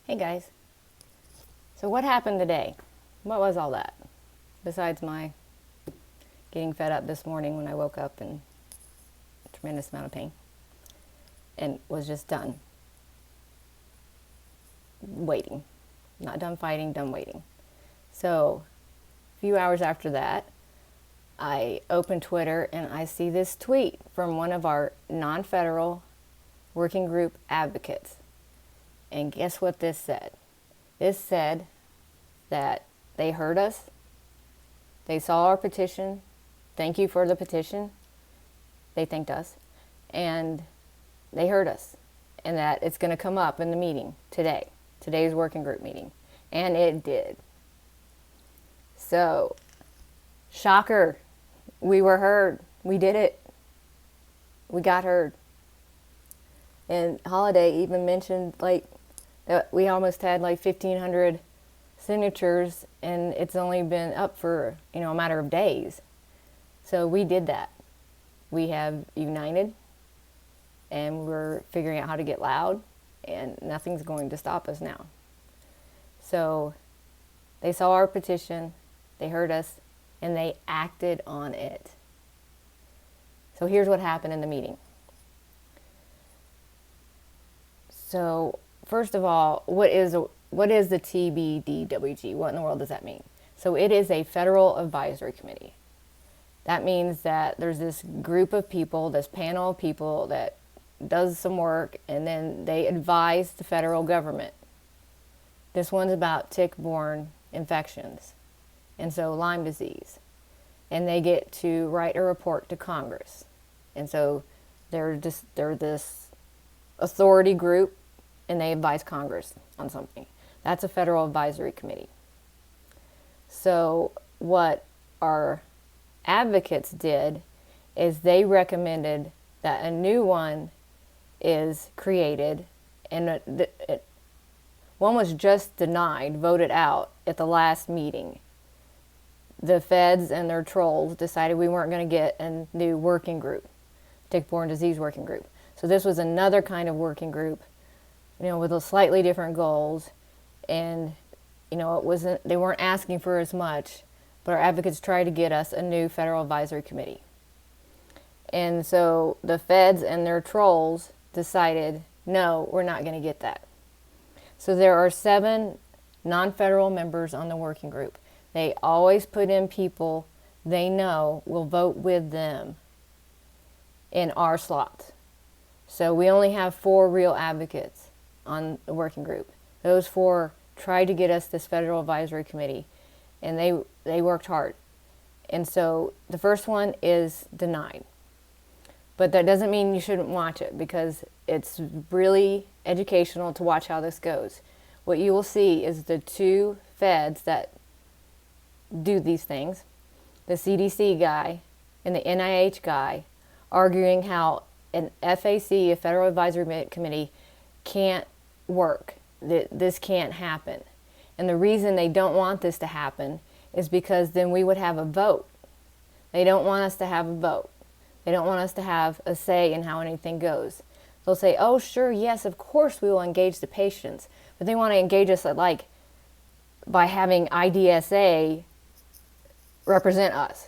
Hey guys. So what happened today? What was all that? Besides my getting fed up this morning when I woke up in a tremendous amount of pain and was just done waiting. Not done fighting, done waiting. So a few hours after that, I open Twitter and I see this tweet from one of our non-federal working group advocates. And guess what this said? This said that they heard us, they saw our petition, thank you for the petition, they thanked us, and they heard us, and that it's going to come up in the meeting today's working group meeting, and it did. So, shocker, we were heard, we did it, we got heard. And Holiday even mentioned that we almost had 1,500 signatures, and it's only been up for a matter of days. So we did that. We have united, and we're figuring out how to get loud, and nothing's going to stop us now. So they saw our petition, they heard us, and they acted on it. So here's what happened in the meeting. So first of all, what is the TBDWG? What in the world does that mean? So it is a federal advisory committee. That means that there's this group of people, this panel of people that does some work, and then they advise the federal government. This one's about tick-borne infections, and so Lyme disease. And they get to write a report to Congress. And so they're this authority group, and they advise Congress on something. That's a federal advisory committee. So what our advocates did is they recommended that a new one is created, and one was just denied, voted out at the last meeting. The feds and their trolls decided we weren't going to get a new working group, tick-borne disease working group. So this was another kind of working group, with a slightly different goals, and they weren't asking for as much, but our advocates tried to get us a new federal advisory committee. And so the feds and their trolls decided, no, we're not going to get that. So there are 7 non-federal members on the working group. They always put in people they know will vote with them in our slots. So we only have 4 real advocates on the working group. Those 4 tried to get us this federal advisory committee, and they worked hard. And so the first one is denied. But that doesn't mean you shouldn't watch it, because it's really educational to watch how this goes. What you will see is the 2 feds that do these things, the CDC guy and the NIH guy, arguing how an FAC, a Federal Advisory Committee, can't work. This can't happen. And the reason they don't want this to happen is because then we would have a vote. They don't want us to have a vote. They don't want us to have a say in how anything goes. They'll say, oh, sure, yes, of course we will engage the patients. But they want to engage us by having IDSA represent us.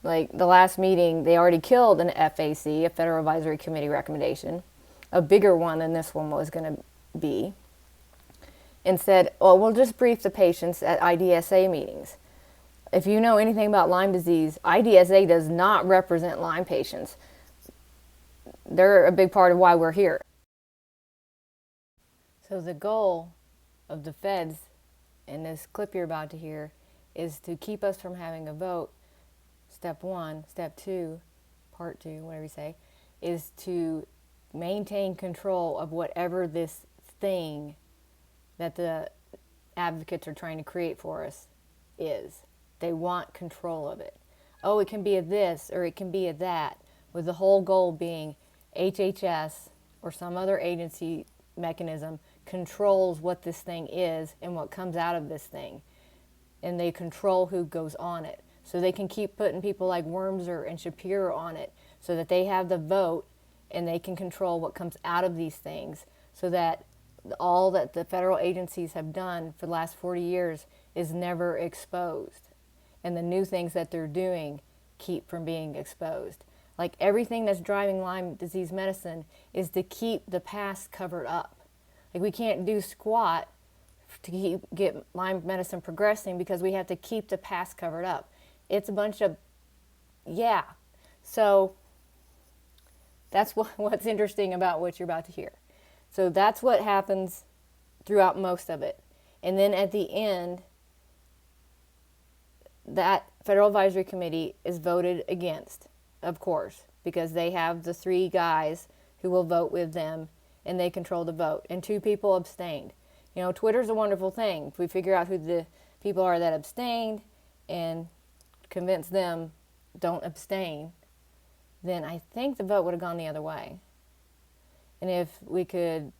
Like the last meeting, they already killed an FAC, a Federal Advisory Committee recommendation, a bigger one than this one was going to be, and said, well, we'll just brief the patients at IDSA meetings. If you know anything about Lyme disease, IDSA does not represent Lyme patients. They're a big part of why we're here. So the goal of the feds in this clip you're about to hear is to keep us from having a vote. Step 1, step 2, part 2, whatever you say, is to maintain control of whatever this thing that the advocates are trying to create for us is. They want control of it. Oh, it can be a this or it can be a that, with the whole goal being HHS or some other agency mechanism controls what this thing is and what comes out of this thing. And they control who goes on it. So they can keep putting people like Wormser and Shapiro on it so that they have the vote and they can control what comes out of these things, so that all that the federal agencies have done for the last 40 years is never exposed. And the new things that they're doing keep from being exposed. Like everything that's driving Lyme disease medicine is to keep the past covered up. Like we can't do squat to get Lyme medicine progressing because we have to keep the past covered up. It's a bunch of, yeah. So that's what's interesting about what you're about to hear. So that's what happens throughout most of it. And then at the end, that Federal Advisory Committee is voted against, of course, because they have the 3 guys who will vote with them and they control the vote. And 2 people abstained. You know, Twitter's a wonderful thing. If we figure out who the people are that abstained and convince them don't abstain, then I think the vote would have gone the other way. And if we could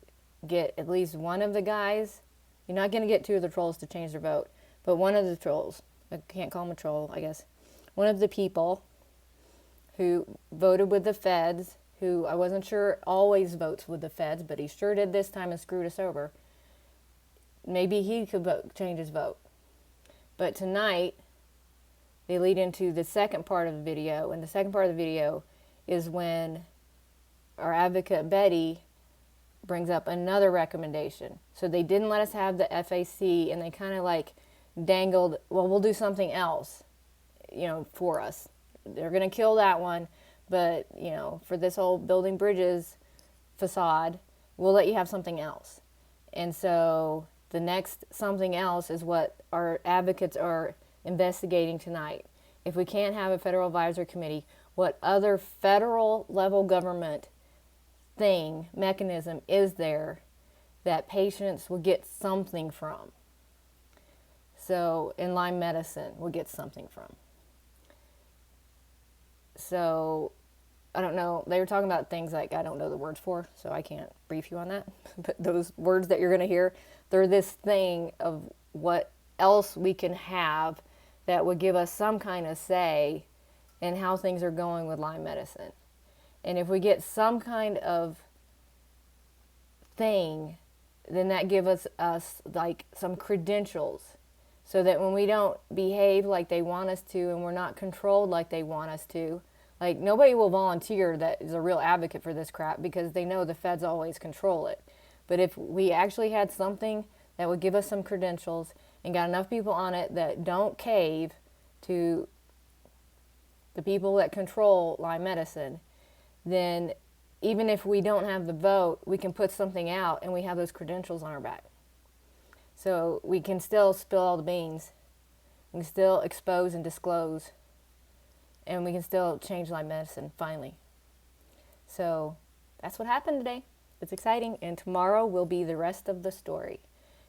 get at least one of the guys, you're not going to get 2 of the trolls to change their vote, but one of the trolls, I can't call him a troll, I guess, one of the people who voted with the feds, who I wasn't sure always votes with the feds, but he sure did this time and screwed us over. Maybe he could change his vote. But tonight, they lead into the second part of the video, and the second part of the video is when our advocate Betty brings up another recommendation. So they didn't let us have the FAC, and they kind of like dangled, well, we'll do something else, you know, for us. They're going to kill that one, but, you know, for this whole building bridges facade, we'll let you have something else. And so the next something else is what our advocates are investigating tonight. If we can't have a federal advisory committee, what other federal level government mechanism is there that patients will get something from? So in Lyme medicine, we'll get something from. So I don't know, they were talking about things like I don't know the words for, so I can't brief you on that. But those words that you're going to hear, they're this thing of what else we can have that would give us some kind of say in how things are going with Lyme medicine. And if we get some kind of thing, then that gives us like some credentials so that when we don't behave like they want us to and we're not controlled like they want us to, like nobody will volunteer that is a real advocate for this crap because they know the feds always control it. But if we actually had something that would give us some credentials and got enough people on it that don't cave to the people that control Lyme medicine, then even if we don't have the vote, we can put something out and we have those credentials on our back. So we can still spill all the beans. We can still expose and disclose. And we can still change Lyme medicine, finally. So that's what happened today. It's exciting. And tomorrow will be the rest of the story.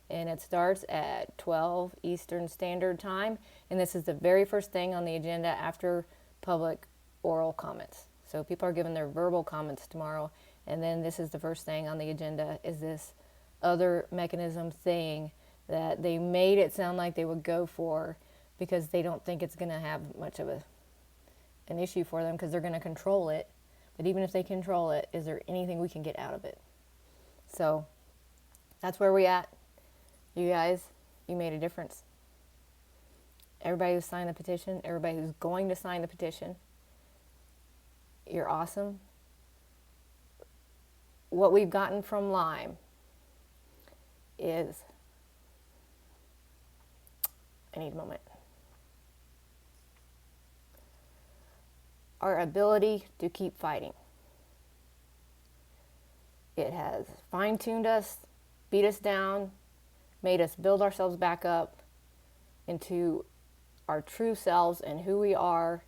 And it starts at 12 Eastern Standard Time. And this is the very first thing on the agenda after public oral comments. So people are giving their verbal comments tomorrow. And then this is the first thing on the agenda is this other mechanism thing that they made it sound like they would go for because they don't think it's going to have much of an issue for them because they're going to control it. But even if they control it, is there anything we can get out of it? So that's where we're at. You guys, you made a difference. Everybody who signed the petition, everybody who's going to sign the petition, you're awesome. What we've gotten from Lyme is, I need a moment, our ability to keep fighting. It has fine-tuned us, beat us down, made us build ourselves back up into our true selves and who we are.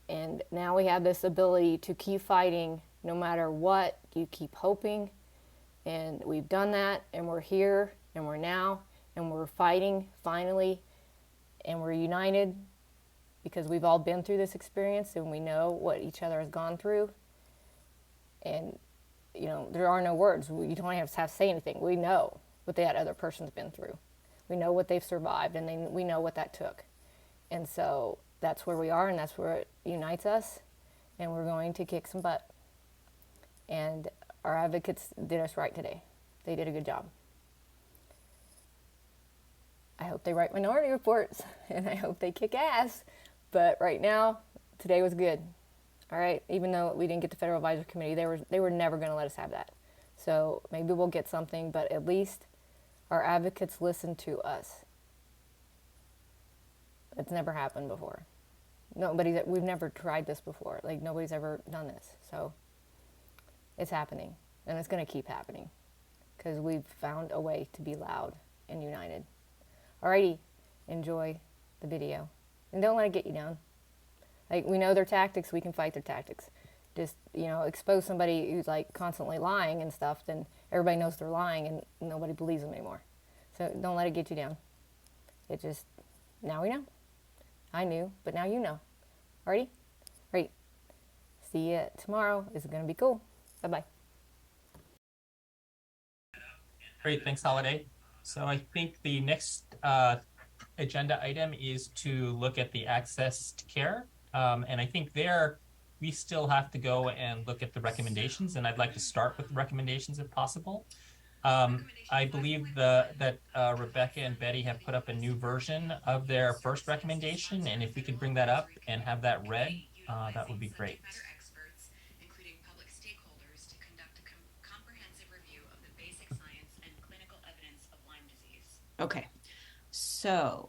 And now we have this ability to keep fighting no matter what. You keep hoping. And we've done that. And we're here. And we're now. And we're fighting finally. And we're united because we've all been through this experience and we know what each other has gone through. And, you know, there are no words. You don't have to say anything. We know what that other person's been through. We know what they've survived, and we know what that took. And so that's where we are, and that's where it unites us, and we're going to kick some butt. And our advocates did us right today. They did a good job. I hope they write minority reports and I hope they kick ass. But right now, today was good. All right, even though we didn't get the Federal Advisory Committee, they were never going to let us have that. So maybe we'll get something, but at least our advocates listen to us. It's never happened before. We've never tried this before. Like, nobody's ever done this. So it's happening, and it's going to keep happening because we've found a way to be loud and united. Alrighty, enjoy the video. And don't let it get you down. Like, we know their tactics, we can fight their tactics. Just, expose somebody who's like constantly lying and stuff, then everybody knows they're lying and nobody believes them anymore. So don't let it get you down. It just, now we know. I knew, but now you know. Alrighty? Right. See you tomorrow. It's going to be cool. Bye-bye. Great, thanks, Holiday. So I think the next agenda item is to look at the access to care. And I think there we still have to go and look at the recommendations, and I'd like to start with the recommendations if possible. I believe that Rebecca and Betty have put up a new version of their first recommendation, and if we could bring that up and have that read, that would be great. Okay, so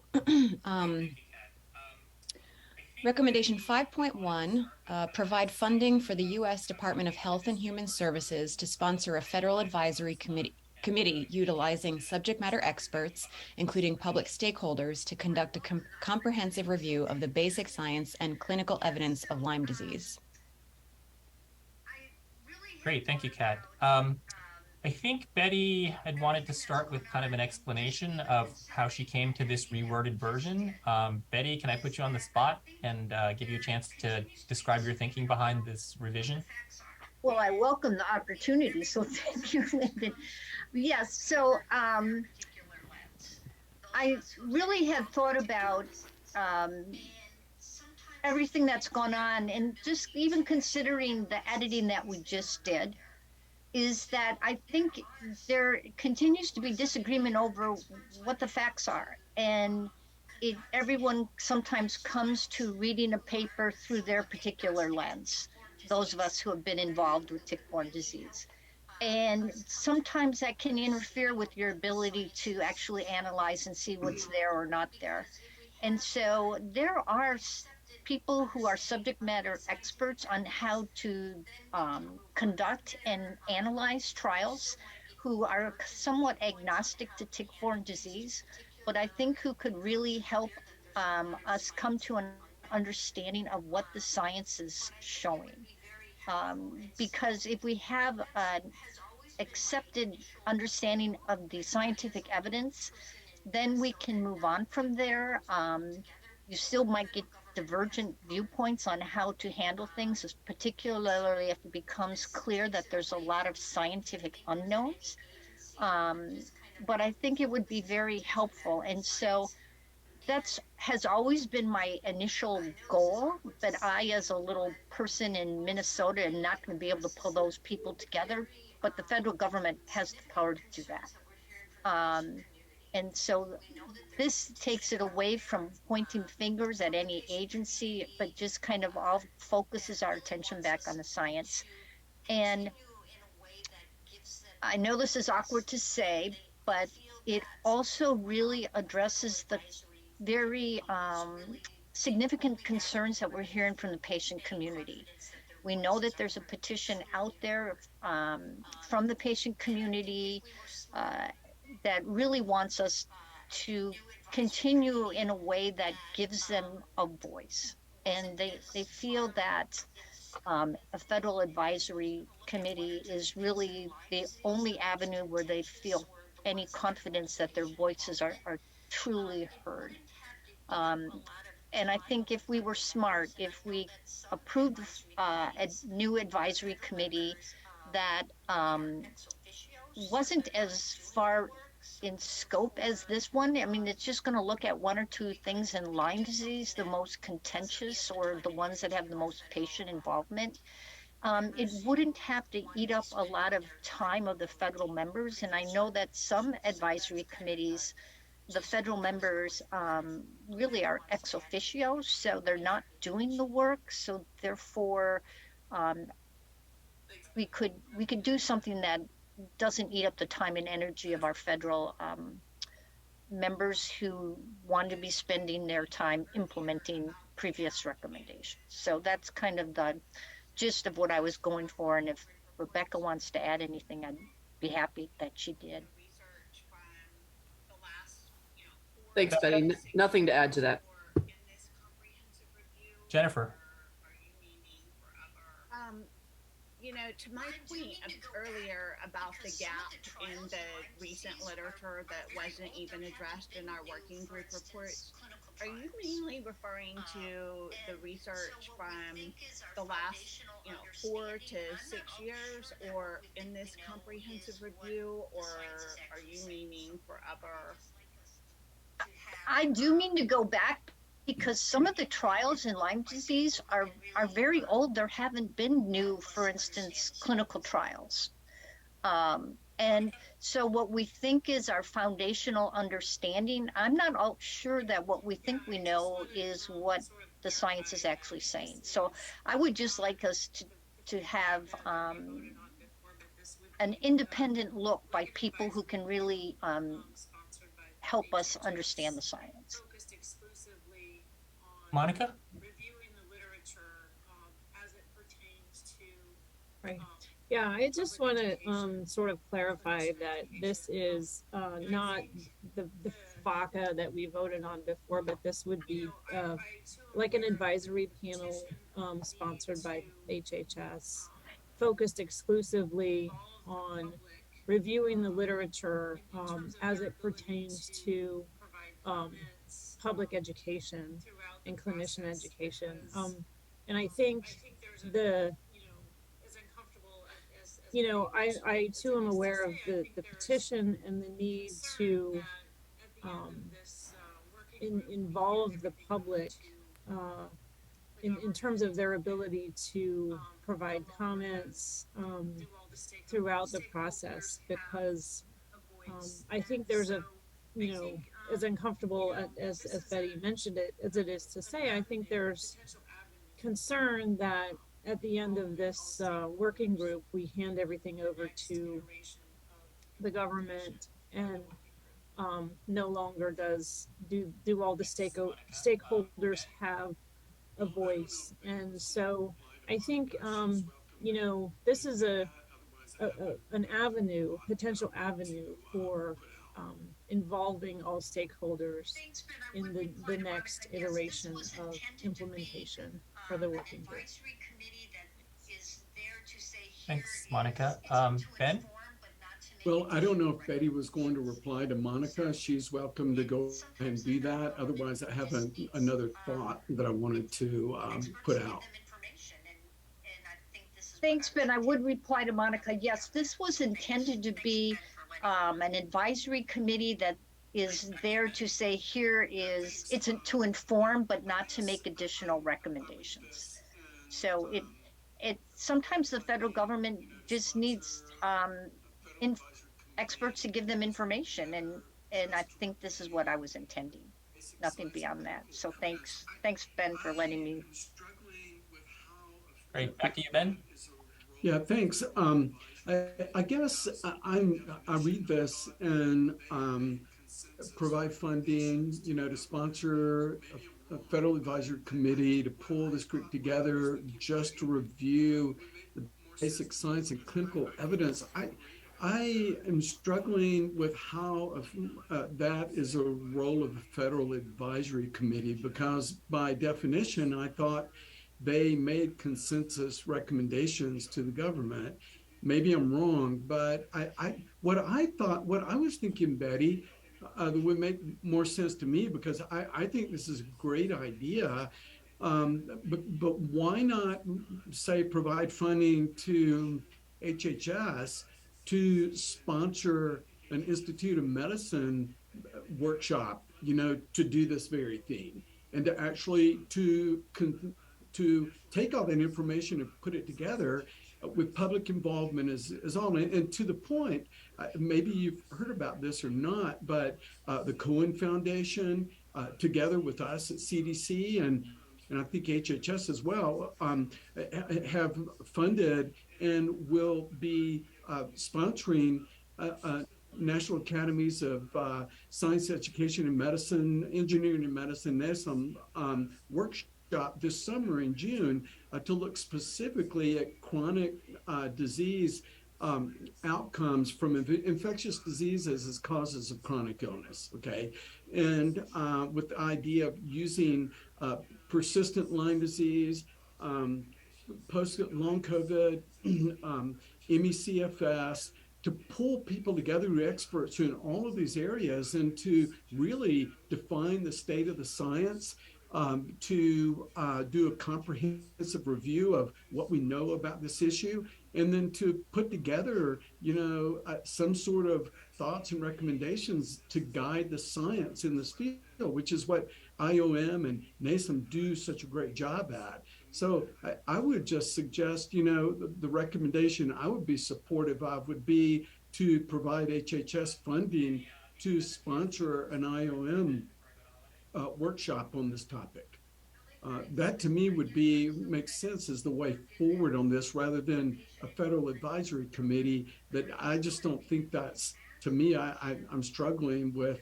recommendation 5.1, provide funding for the U.S. Department of Health and Human Services to sponsor a federal advisory committee utilizing subject matter experts, including public stakeholders, to conduct a comprehensive review of the basic science and clinical evidence of Lyme disease. Great, thank you, Kat. I think Betty had wanted to start with kind of an explanation of how she came to this reworded version. Betty, can I put you on the spot and give you a chance to describe your thinking behind this revision? Well, I welcome the opportunity, so thank you, Lyndon. Yes, so I really have thought about everything that's gone on, and just even considering the editing that we just did, is that I think there continues to be disagreement over what the facts are. And everyone sometimes comes to reading a paper through their particular lens, those of us who have been involved with tick-borne disease. And sometimes that can interfere with your ability to actually analyze and see what's there or not there. And so there are people who are subject matter experts on how to conduct and analyze trials, who are somewhat agnostic to tick-borne disease, but I think who could really help us come to an understanding of what the science is showing. Because if we have an accepted understanding of the scientific evidence, then we can move on from there. You still might get divergent viewpoints on how to handle things, particularly if it becomes clear that there's a lot of scientific unknowns. But I think it would be very helpful. And so has always been my initial goal, but I, as a little person in Minnesota, am not going to be able to pull those people together, but the federal government has the power to do that. And so this takes it away from pointing fingers at any agency, but just kind of all focuses our attention back on the science. And I know this is awkward to say, but it also really addresses the very significant concerns that we're hearing from the patient community. We know that there's a petition out there from the patient community that really wants us to continue in a way that gives them a voice. And they feel that a federal advisory committee is really the only avenue where they feel any confidence that their voices are truly heard. And I think if we were smart, if we approved a new advisory committee that wasn't as far in scope as this one. I mean, it's just going to look at one or two things in Lyme disease, the most contentious or the ones that have the most patient involvement. It wouldn't have to eat up a lot of time of the federal members. And I know that some advisory committees the federal members really are ex officio, so they're not doing the work. So therefore, um, we could do something that doesn't eat up the time and energy of our federal members who want to be spending their time implementing previous recommendations. So that's kind of the gist of what I was going for. And if Rebecca wants to add anything, I'd be happy that she did. Thanks, Betty. Nothing to add to that. Jennifer. You know, to my point earlier about the gap in the recent literature that wasn't even addressed in our working group reports, are you mainly referring to the research from the last, 4 to 6 years, or in this comprehensive review, or are you meaning for other? I do mean to go back because some of the trials in Lyme disease are very old. There haven't been new, for instance, clinical trials. And so what we think is our foundational understanding, I'm not all sure that what we think we know is what the science is actually saying. So I would just like us to have an independent look by people who can really help us understand the science. Monica? Right. Yeah, I just want to sort of clarify that this is not the FACA that we voted on before, but this would be like an advisory panel sponsored by HHS, focused exclusively on reviewing the literature as it pertains to public education and clinician education. And I think I too am aware of the petition and the need to involve the public in terms of their ability to provide comments throughout the process, because I think there's as uncomfortable as Betty mentioned it as it is to say, I think there's concern that at the end of this working group, we hand everything over to the government and no longer do all the stakeholders have a voice. And so I think, this is an potential avenue for involving all stakeholders in the next iteration of implementation for the working group. Thanks, Monica. Ben? Well, I don't know if Betty was going to reply to Monica. She's welcome to go and do that. Otherwise, I have another thought that I wanted to put out. Thanks, Ben. I would reply to Monica. Yes, this was intended to be an advisory committee that is there to say it's to inform, but not to make additional recommendations. So it sometimes the federal government just needs experts to give them information, and I think this is what I was intending. Nothing beyond that. So thanks, Ben, for letting me. Great. Back to you, Ben. Yeah, thanks. I guess I read this and provide funding, to sponsor a federal advisory committee to pull this group together just to review the basic science and clinical evidence. I am struggling with how that is a role of the federal advisory committee, because by definition, I thought they made consensus recommendations to the government. Maybe I'm wrong, but what I was thinking, Betty, that would make more sense to me, because I think this is a great idea. But why not say provide funding to HHS to sponsor an Institute of Medicine workshop, to do this very thing, and to actually to take all that information and put it together with public involvement is all. And to the point, maybe you've heard about this or not, but the Cohen Foundation, together with us at CDC and I think HHS as well, have funded and will be sponsoring National Academies of Science, Education, and Medicine, Engineering and Medicine, NASM workshop this summer in June to look specifically at chronic disease outcomes from infectious diseases as causes of chronic illness, okay? And with the idea of using persistent Lyme disease, post-long COVID, MECFS, to pull people together who are experts in all of these areas and to really define the state of the science, to do a comprehensive review of what we know about this issue, and then to put together, some sort of thoughts and recommendations to guide the science in this field, which is what IOM and NASM do such a great job at. So I would just suggest, the recommendation I would be supportive of would be to provide HHS funding to sponsor an IOM workshop on this topic. That to me would make sense as the way forward on this rather than a federal advisory committee. But I just don't think that's, to me, I'm struggling with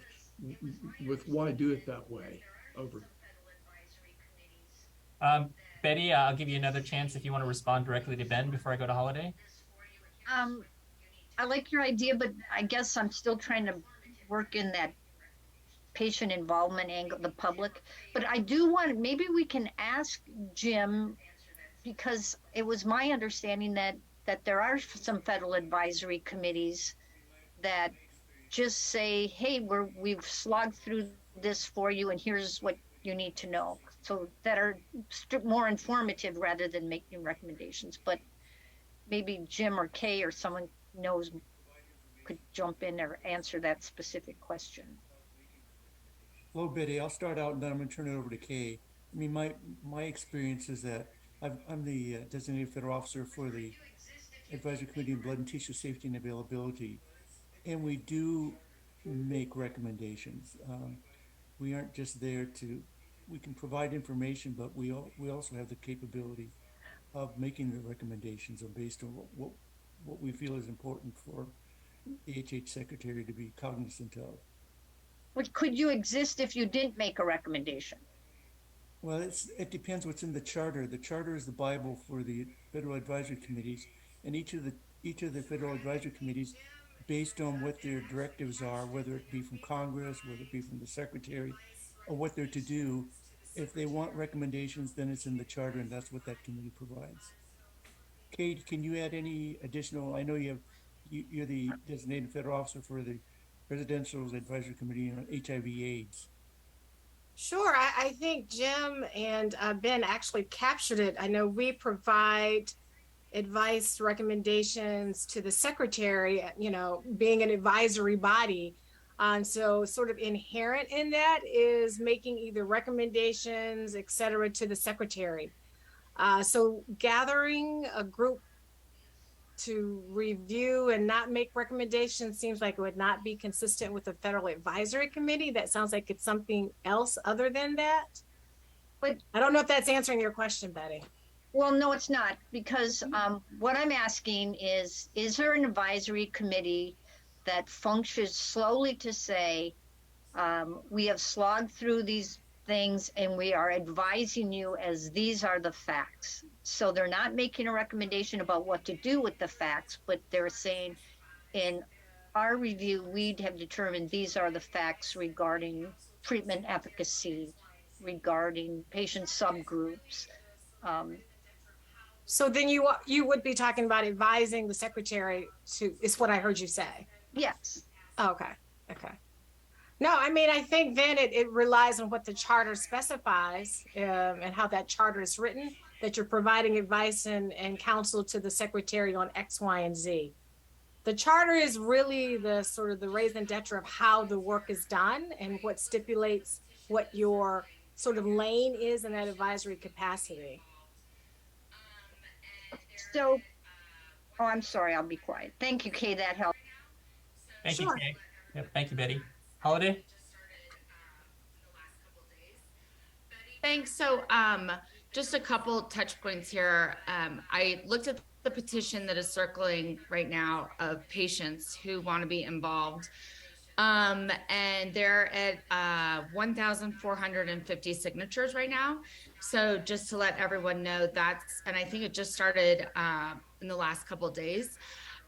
why do it that way. Over. Betty, I'll give you another chance if you want to respond directly to Ben before I go to Holiday. I like your idea, but I guess I'm still trying to work in that patient involvement angle, the public. But I do want, maybe we can ask Jim, because it was my understanding that there are some federal advisory committees that just say, hey, we've slogged through this for you and here's what you need to know. So that are more informative rather than making recommendations. But maybe Jim or Kay or someone knows could jump in or answer that specific question. Hello, Betty. I'll start out and then I'm going to turn it over to Kay. I mean, my experience is that I'm the designated federal officer for the Advisory Committee on Blood and Tissue Safety and Availability, and we do make recommendations. We aren't just there we can provide information, but we also have the capability of making the recommendations based on what we feel is important for the HH Secretary to be cognizant of. But could you exist if you didn't make a recommendation? Well, it depends what's in the charter. The charter is the Bible for the federal advisory committees, and each of the federal advisory committees, based on what their directives are, whether it be from Congress, whether it be from the Secretary, or what they're to do, if they want recommendations, then it's in the charter, and that's what that committee provides. Kate, can you add any additional? I know you're the designated federal officer for the Presidential Advisory Committee on HIV/AIDS. Sure. I think Jim and Ben actually captured it. I know we provide advice, recommendations to the Secretary, being an advisory body. So sort of inherent in that is making either recommendations, et cetera, to the Secretary. So gathering a group to review and not make recommendations seems like it would not be consistent with the Federal Advisory Committee. That sounds like it's something else other than that. But I don't know if that's answering your question, Betty. Well, no, it's not, because what I'm asking is there an advisory committee that functions slowly to say, we have slogged through these things and we are advising you as these are the facts. So they're not making a recommendation about what to do with the facts, but they're saying in our review, we have determined these are the facts regarding treatment efficacy, regarding patient subgroups. So then you would be talking about advising the Secretary is what I heard you say. Yes. Oh, okay. No, I mean, I think then it relies on what the charter specifies and how that charter is written, that you're providing advice and counsel to the Secretary on X, Y, and Z. The charter is really the sort of the raison d'etre of how the work is done and what stipulates what your sort of lane is in that advisory capacity. So Oh, I'm sorry, I'll be quiet. Thank you, Kay, that helped. Thank you, Sure. Kay. Yep, thank you, Betty. Holiday? Thanks. So, just a couple touch points here. I looked at the petition that is circling right now of patients who want to be involved. And they're at 1,450 signatures right now. So just to let everyone know, and I think it just started in the last couple of days.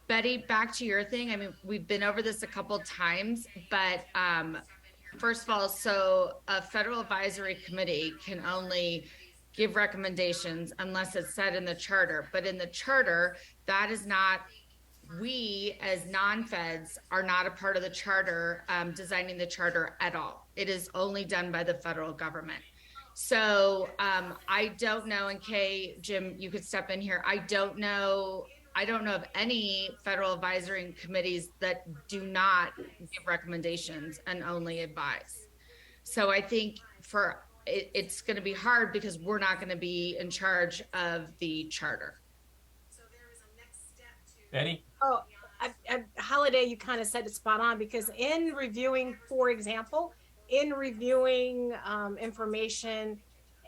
Betty, back to your thing. I mean, we've been over this a couple times, but first of all, so a federal advisory committee can only give recommendations unless it's said in the charter. But in the charter, that is not, we as non-feds are not a part of the charter, designing the charter at all. It is only done by the federal government. So I don't know, and Kay, Jim, you could step in here. I don't know of any federal advisory committees that do not give recommendations and only advise. So I think it's going to be hard because we're not going to be in charge of the charter. Betty? Oh, Holiday, you kind of said it spot on, because in reviewing, for example, in reviewing information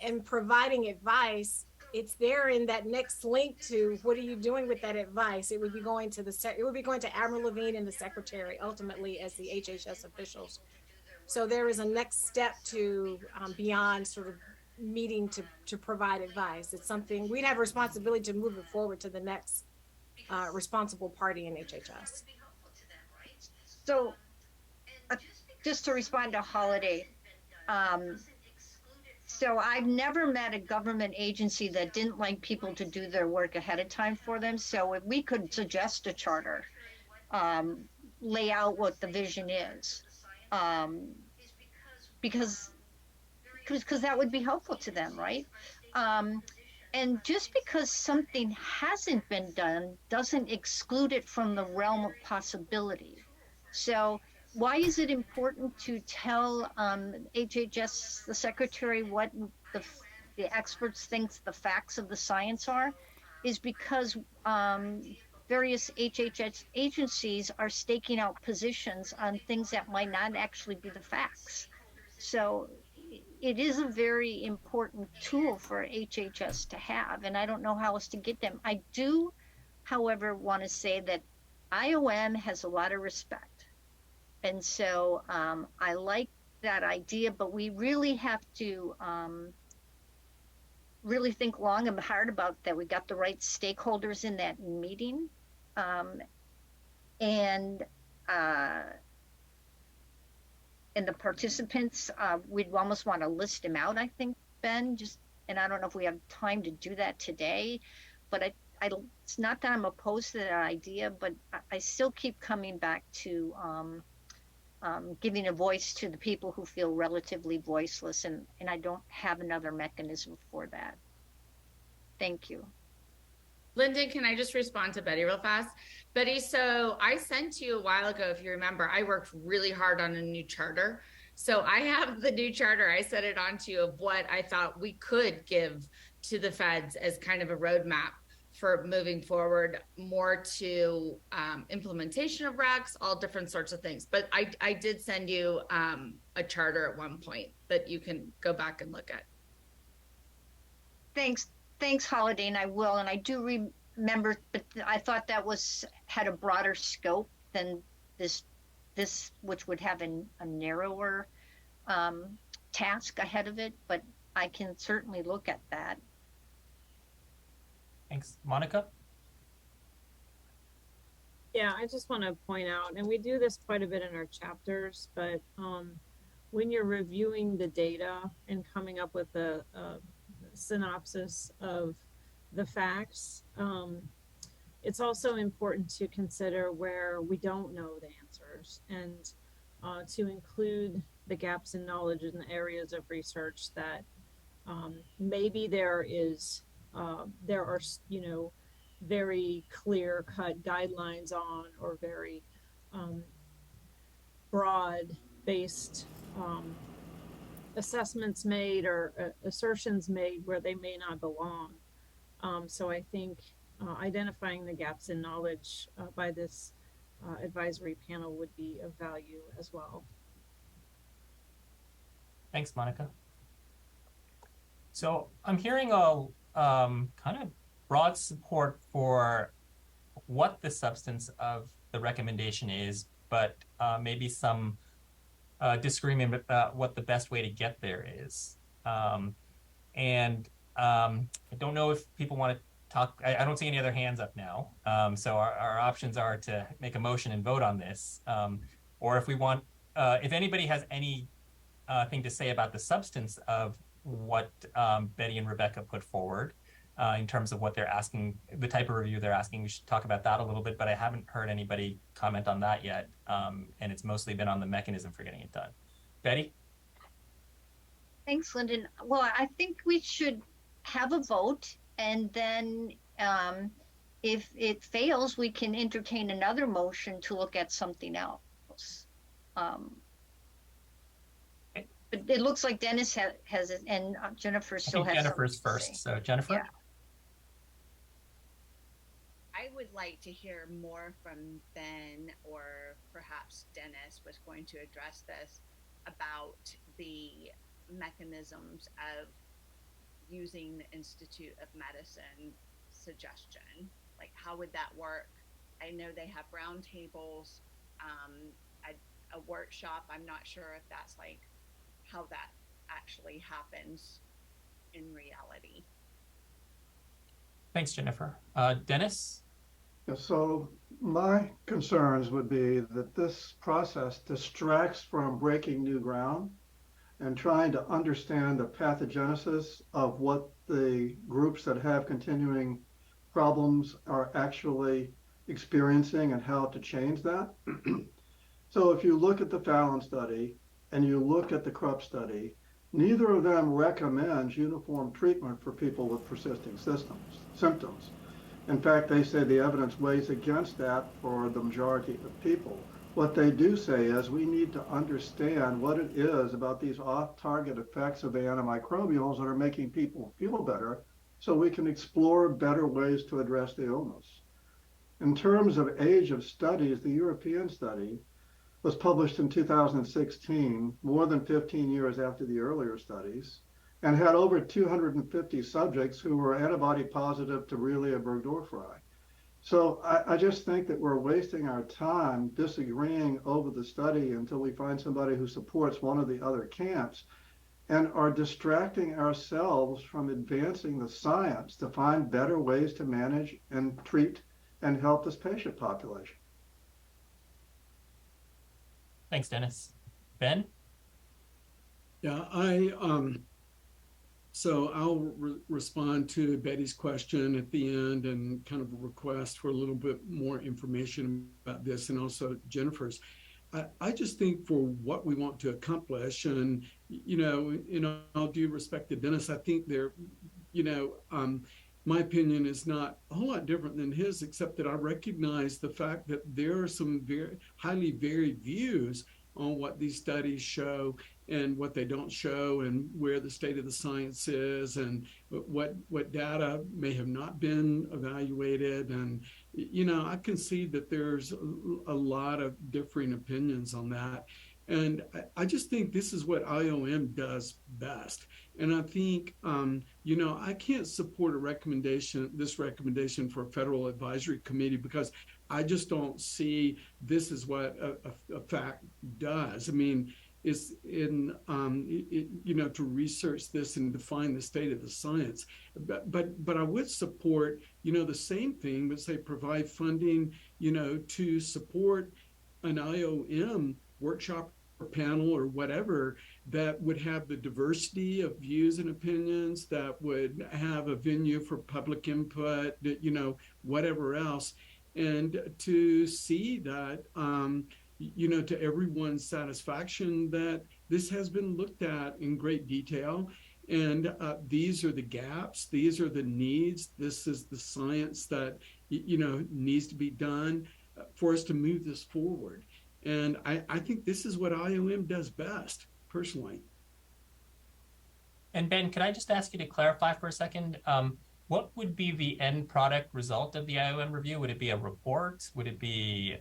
and providing advice, it's there in that next link to what are you doing with that advice. It would be going to Admiral Levine and the secretary ultimately as the HHS officials. So there is a next step to beyond sort of meeting to provide advice. It's something we'd have a responsibility to move it forward to the next responsible party in HHS. So just to respond to Holiday, so I've never met a government agency that didn't like people to do their work ahead of time for them. So if we could suggest a charter, lay out what the vision is, because that would be helpful to them, right? And just because something hasn't been done doesn't exclude it from the realm of possibility. So why is it important to tell HHS, the secretary, what the experts think the facts of the science are? Is because various HHS agencies are staking out positions on things that might not actually be the facts. So it is a very important tool for HHS to have, and I don't know how else to get them. I do, however, want to say that IOM has a lot of respect. And so I like that idea, but we really have to really think long and hard about that. We got the right stakeholders in that meeting. And the participants, we'd almost want to list them out, I think, Ben, and I don't know if we have time to do that today, but it's not that I'm opposed to that idea, but I still keep coming back to giving a voice to the people who feel relatively voiceless, and I don't have another mechanism for that. Thank you. Lyndon, can I just respond to Betty real fast? Betty, so I sent you a while ago, if you remember, I worked really hard on a new charter. So I have the new charter. I set it on to you of what I thought we could give to the feds as kind of a roadmap for moving forward more to implementation of recs, all different sorts of things. But I did send you a charter at one point that you can go back and look at. Thanks, Holiday, and I will. And I do remember, but I thought that had a broader scope than this, which would have a narrower task ahead of it. But I can certainly look at that. Thanks. Monica? Yeah, I just want to point out, and we do this quite a bit in our chapters, but when you're reviewing the data and coming up with a synopsis of the facts, it's also important to consider where we don't know the answers, and to include the gaps in knowledge in the areas of research that maybe there are, very clear cut guidelines on, or very broad based assessments made or assertions made where they may not belong. So I think identifying the gaps in knowledge by this advisory panel would be of value as well. Thanks, Monica. So I'm hearing a kind of broad support for what the substance of the recommendation is, but maybe some disagreement about what the best way to get there is. I don't know if people want to talk. I don't see any other hands up now. So our options are to make a motion and vote on this, or if we want, if anybody has any thing to say about the substance of what Betty and Rebecca put forward in terms of what they're asking, the type of review they're asking, we should talk about that a little bit, but I haven't heard anybody comment on that yet. And it's mostly been on the mechanism for getting it done. Betty? Thanks, Lyndon. Well, I think we should have a vote, and then if it fails, we can entertain another motion to look at something else. But it looks like Dennis has it, and Jennifer still has. Jennifer's first. So Jennifer. Yeah. I would like to hear more from Ben, or perhaps Dennis was going to address this, about the mechanisms of using the Institute of Medicine suggestion. Like, how would that work? I know they have roundtables, a workshop. I'm not sure if that's like how that actually happens in reality. Thanks, Jennifer. Dennis? Yeah, so my concerns would be that this process distracts from breaking new ground and trying to understand the pathogenesis of what the groups that have continuing problems are actually experiencing and how to change that. So if you look at the Fallon study and you look at the Krupp study, neither of them recommends uniform treatment for people with persisting symptoms. In fact, they say the evidence weighs against that for the majority of people. What they do say is we need to understand what it is about these off-target effects of the antimicrobials that are making people feel better, so we can explore better ways to address the illness. In terms of age of studies, the European study was published in 2016, more than 15 years after the earlier studies, and had over 250 subjects who were antibody positive to Borrelia burgdorferi. So I just think that we're wasting our time disagreeing over the study until we find somebody who supports one of the other camps, and are distracting ourselves from advancing the science to find better ways to manage and treat and help this patient population. Thanks, Dennis. Ben? Yeah, so I'll respond to Betty's question at the end and kind of a request for a little bit more information about this, and also Jennifer's. I just think for what we want to accomplish, and, you know, in all due respect to Dennis, I think there, you know, my opinion is not a whole lot different than his, except that I recognize the fact that there are some very highly varied views on what these studies show and what they don't show, and where the state of the science is, and what data may have not been evaluated. And, you know, I concede that there's a lot of differing opinions on that. And I just think this is what IOM does best. And I think, you know, I can't support this recommendation for a federal advisory committee, because I just don't see this is what a FAC does. I mean, is in, you know, to research this and define the state of the science. But I would support, you know, the same thing, but say provide funding, you know, to support an IOM workshop or panel or whatever that would have the diversity of views and opinions, that would have a venue for public input, you know, whatever else, and to see that, you know, to everyone's satisfaction, that this has been looked at in great detail. And these are the gaps, these are the needs, this is the science that, you know, needs to be done for us to move this forward. And I think this is what IOM does best, personally. And Ben, could I just ask you to clarify for a second? What would be the end product result of the IOM review? Would it be a report? Would it be,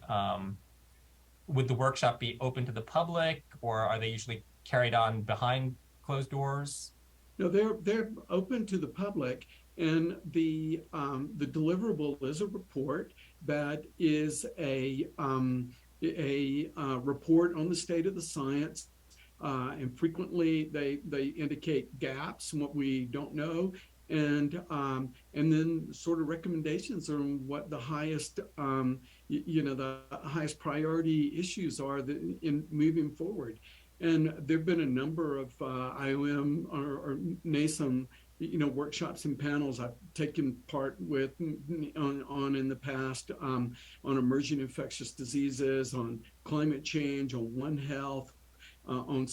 would the workshop be open to the public, or are they usually carried on behind closed doors? No, they're open to the public, and the deliverable is a report that is a report on the state of the science. And frequently they indicate gaps in what we don't know, and then sort of recommendations on what the highest the highest priority issues are in moving forward. And there've been a number of IOM or NASEM workshops and panels I've taken part with on in the past, on emerging infectious diseases, on climate change, on One Health, on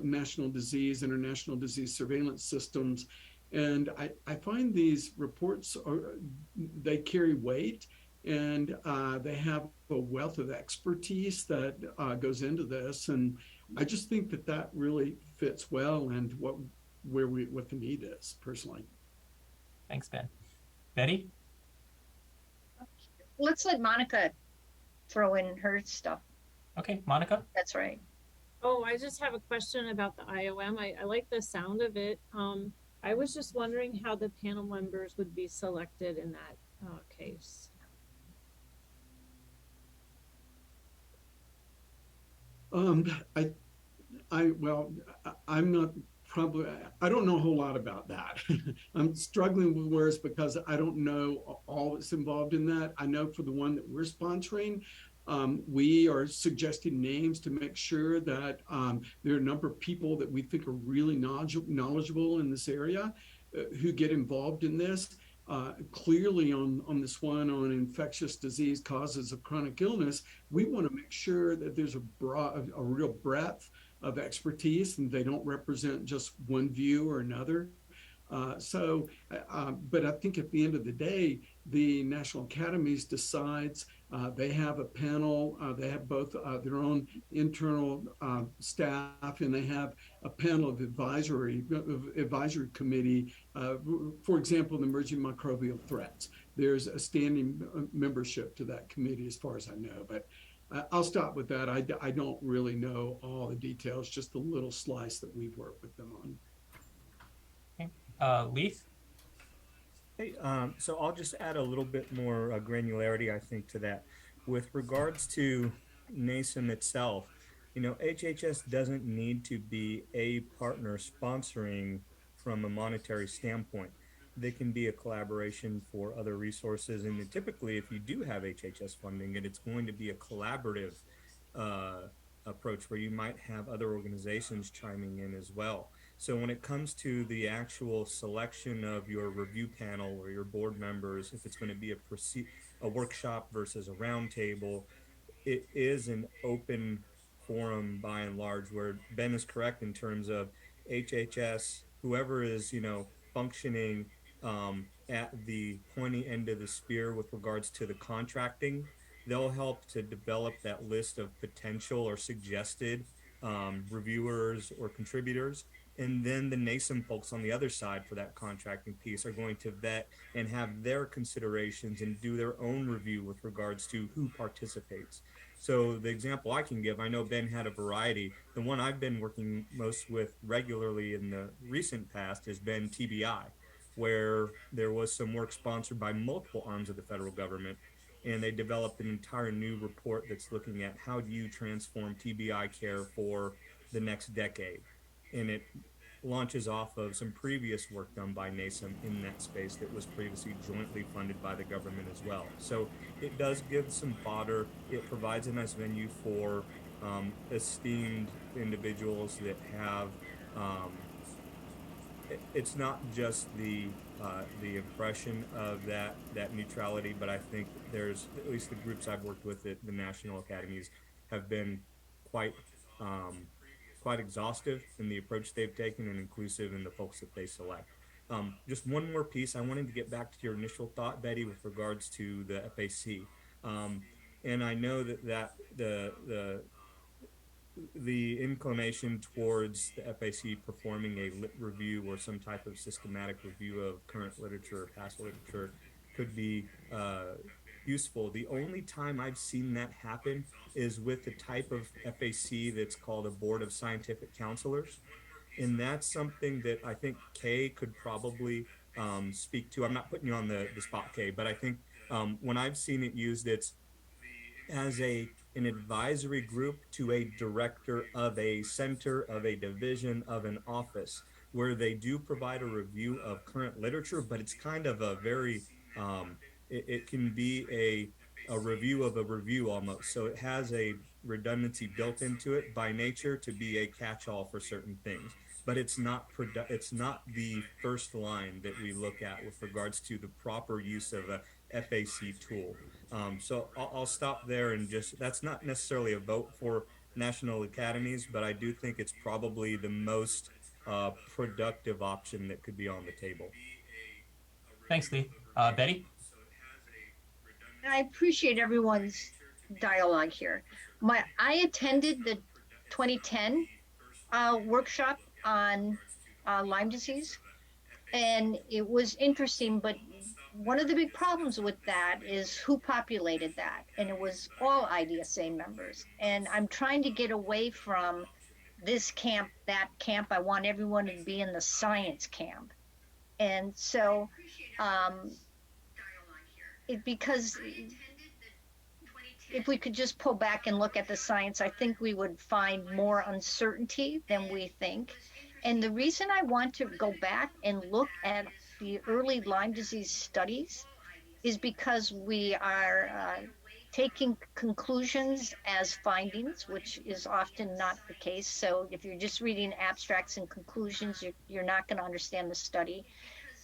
national disease, international disease surveillance systems. And I find these reports they carry weight, and they have a wealth of expertise that goes into this. And I just think that really fits well and what the need is, personally. Thanks, Ben. Betty? Let's let Monica throw in her stuff. Okay, Monica? That's right. Oh, I just have a question about the IOM. I like the sound of it. I was just wondering how the panel members would be selected in that case. I'm not probably, I don't know a whole lot about that. I'm struggling with words because I don't know all that's involved in that. I know for the one that we're sponsoring, we are suggesting names to make sure that there are a number of people that we think are really knowledgeable in this area who get involved in this. Clearly on this one on infectious disease causes of chronic illness, we want to make sure that there's a real breadth of expertise and they don't represent just one view or another. But I think at the end of the day, the National Academies decides. They have a panel. They have both their own internal staff, and they have a panel of advisory committee. For example, the emerging microbial threats. There's a standing membership to that committee, as far as I know. But I'll stop with that. I don't really know all the details, just a little slice that we've worked with them on. Leith? Hey, so I'll just add a little bit more granularity, I think, to that. With regards to NASEM itself, HHS doesn't need to be a partner sponsoring from a monetary standpoint. They can be a collaboration for other resources. And typically, if you do have HHS funding, it's going to be a collaborative approach where you might have other organizations chiming in as well. So when it comes to the actual selection of your review panel or your board members, if it's going to be a workshop versus a roundtable, it is an open forum by and large, where Ben is correct in terms of HHS, whoever is, functioning at the pointy end of the spear with regards to the contracting, they'll help to develop that list of potential or suggested reviewers or contributors. And then the NASEM folks on the other side for that contracting piece are going to vet and have their considerations and do their own review with regards to who participates. So the example I can give, I know Ben had a variety. The one I've been working most with regularly in the recent past has been TBI, where there was some work sponsored by multiple arms of the federal government. And they developed an entire new report that's looking at how do you transform TBI care for the next decade. And it launches off of some previous work done by NASEM in that space that was previously jointly funded by the government as well. So it does give some fodder. It provides a nice venue for esteemed individuals that have, it's not just the impression of that neutrality, but I think there's, at least the groups I've worked with at the National Academies have been quite exhaustive in the approach they've taken and inclusive in the folks that they select. Just one more piece. I wanted to get back to your initial thought, Betty, with regards to the FAC. And I know that the the inclination towards the FAC performing a lit review or some type of systematic review of current literature or past literature could be useful. The only time I've seen that happen is with the type of FAC that's called a Board of Scientific Counselors. And that's something that I think Kay could probably speak to. I'm not putting you on the spot, Kay, but I think when I've seen it used, it's as an advisory group to a director of a center, of a division, of an office, where they do provide a review of current literature, but it's kind of a very, it can be a review of a review almost. So it has a redundancy built into it by nature to be a catch-all for certain things. But it's not the first line that we look at with regards to the proper use of a FAC tool. So I'll stop there and just, that's not necessarily a vote for national academies, but I do think it's probably the most productive option that could be on the table. Thanks, Lee. Betty? I appreciate everyone's dialogue here. I attended the 2010 workshop on Lyme disease, and it was interesting, but one of the big problems with that is who populated that, and it was all IDSA members. And I'm trying to get away from this camp, that camp. I want everyone to be in the science camp. And so because if we could just pull back and look at the science, I think we would find more uncertainty than we think. And the reason I want to go back and look at the early Lyme disease studies is because we are taking conclusions as findings, which is often not the case. So if you're just reading abstracts and conclusions, you're not going to understand the study.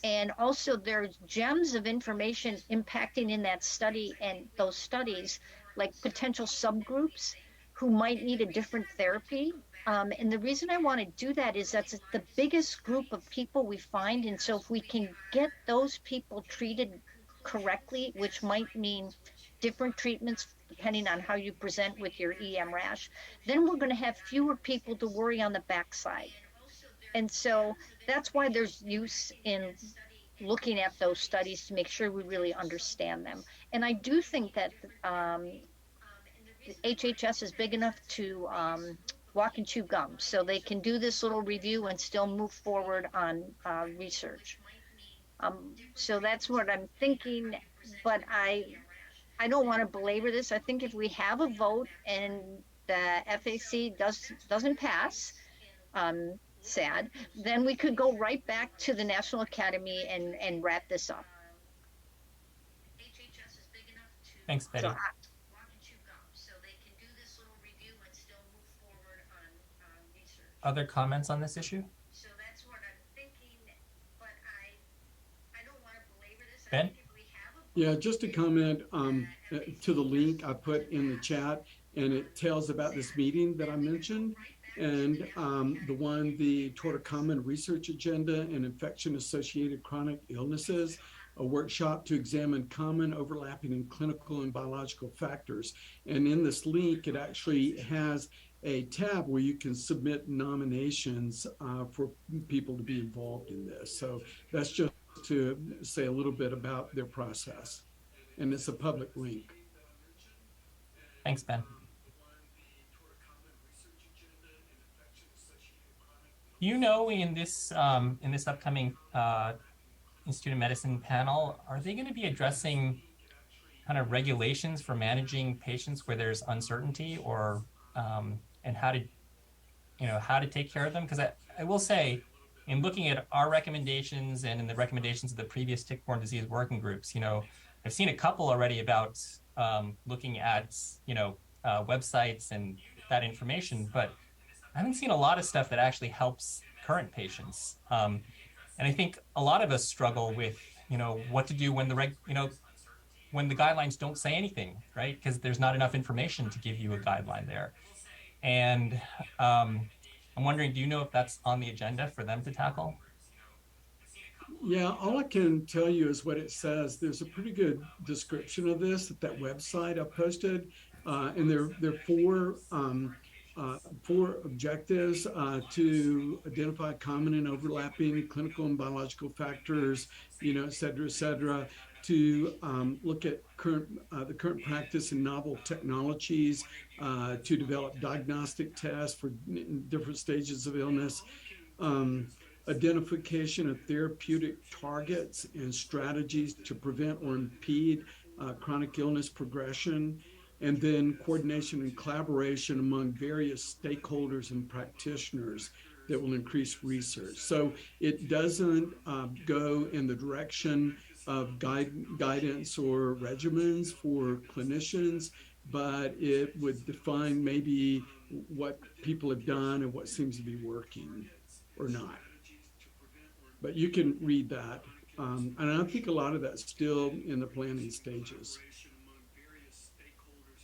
And also there's gems of information impacting in that study and those studies, like potential subgroups who might need a different therapy. And the reason I want to do that is that's the biggest group of people we find. And so if we can get those people treated correctly, which might mean different treatments depending on how you present with your EM rash, then we're going to have fewer people to worry on the backside. And so that's why there's use in looking at those studies to make sure we really understand them. And I do think that HHS is big enough to walk and chew gum, so they can do this little review and still move forward on research. So that's what I'm thinking, but I don't want to belabor this. I think if we have a vote and the FAC doesn't pass, sad, then we could go right back to the National Academy and wrap this up. Thanks, Betty. Other comments on this issue? So that's what I'm thinking, but I don't want to belabor this. Ben? Yeah, just a comment to the link I put in the chat, and it tells about this meeting that I mentioned, and the toward a common research agenda and infection-associated chronic illnesses, a workshop to examine common overlapping and clinical and biological factors. And in this link, it actually has a tab where you can submit nominations for people to be involved in this. So that's just to say a little bit about their process. And it's a public link. Thanks, Ben. You know, in this upcoming Institute of Medicine panel, are they going to be addressing kind of regulations for managing patients where there's uncertainty, or and how to take care of them? Because I will say, in looking at our recommendations and in the recommendations of the previous tick-borne disease working groups, I've seen a couple already about looking at websites and that information, but I haven't seen a lot of stuff that actually helps current patients. And I think a lot of us struggle with what to do when when the guidelines don't say anything, right? Because there's not enough information to give you a guideline there. And I'm wondering, do you know if that's on the agenda for them to tackle? Yeah, all I can tell you is what it says. There's a pretty good description of this at that website I posted. And there are 4 4 objectives to identify common and overlapping clinical and biological factors, et cetera, to look at the current practice and novel technologies, to develop diagnostic tests for different stages of illness, identification of therapeutic targets and strategies to prevent or impede chronic illness progression, and then coordination and collaboration among various stakeholders and practitioners that will increase research. So it doesn't go in the direction of guidance or regimens for clinicians, but it would define maybe what people have done and what seems to be working or not. But you can read that. And I think a lot of that's still in the planning stages.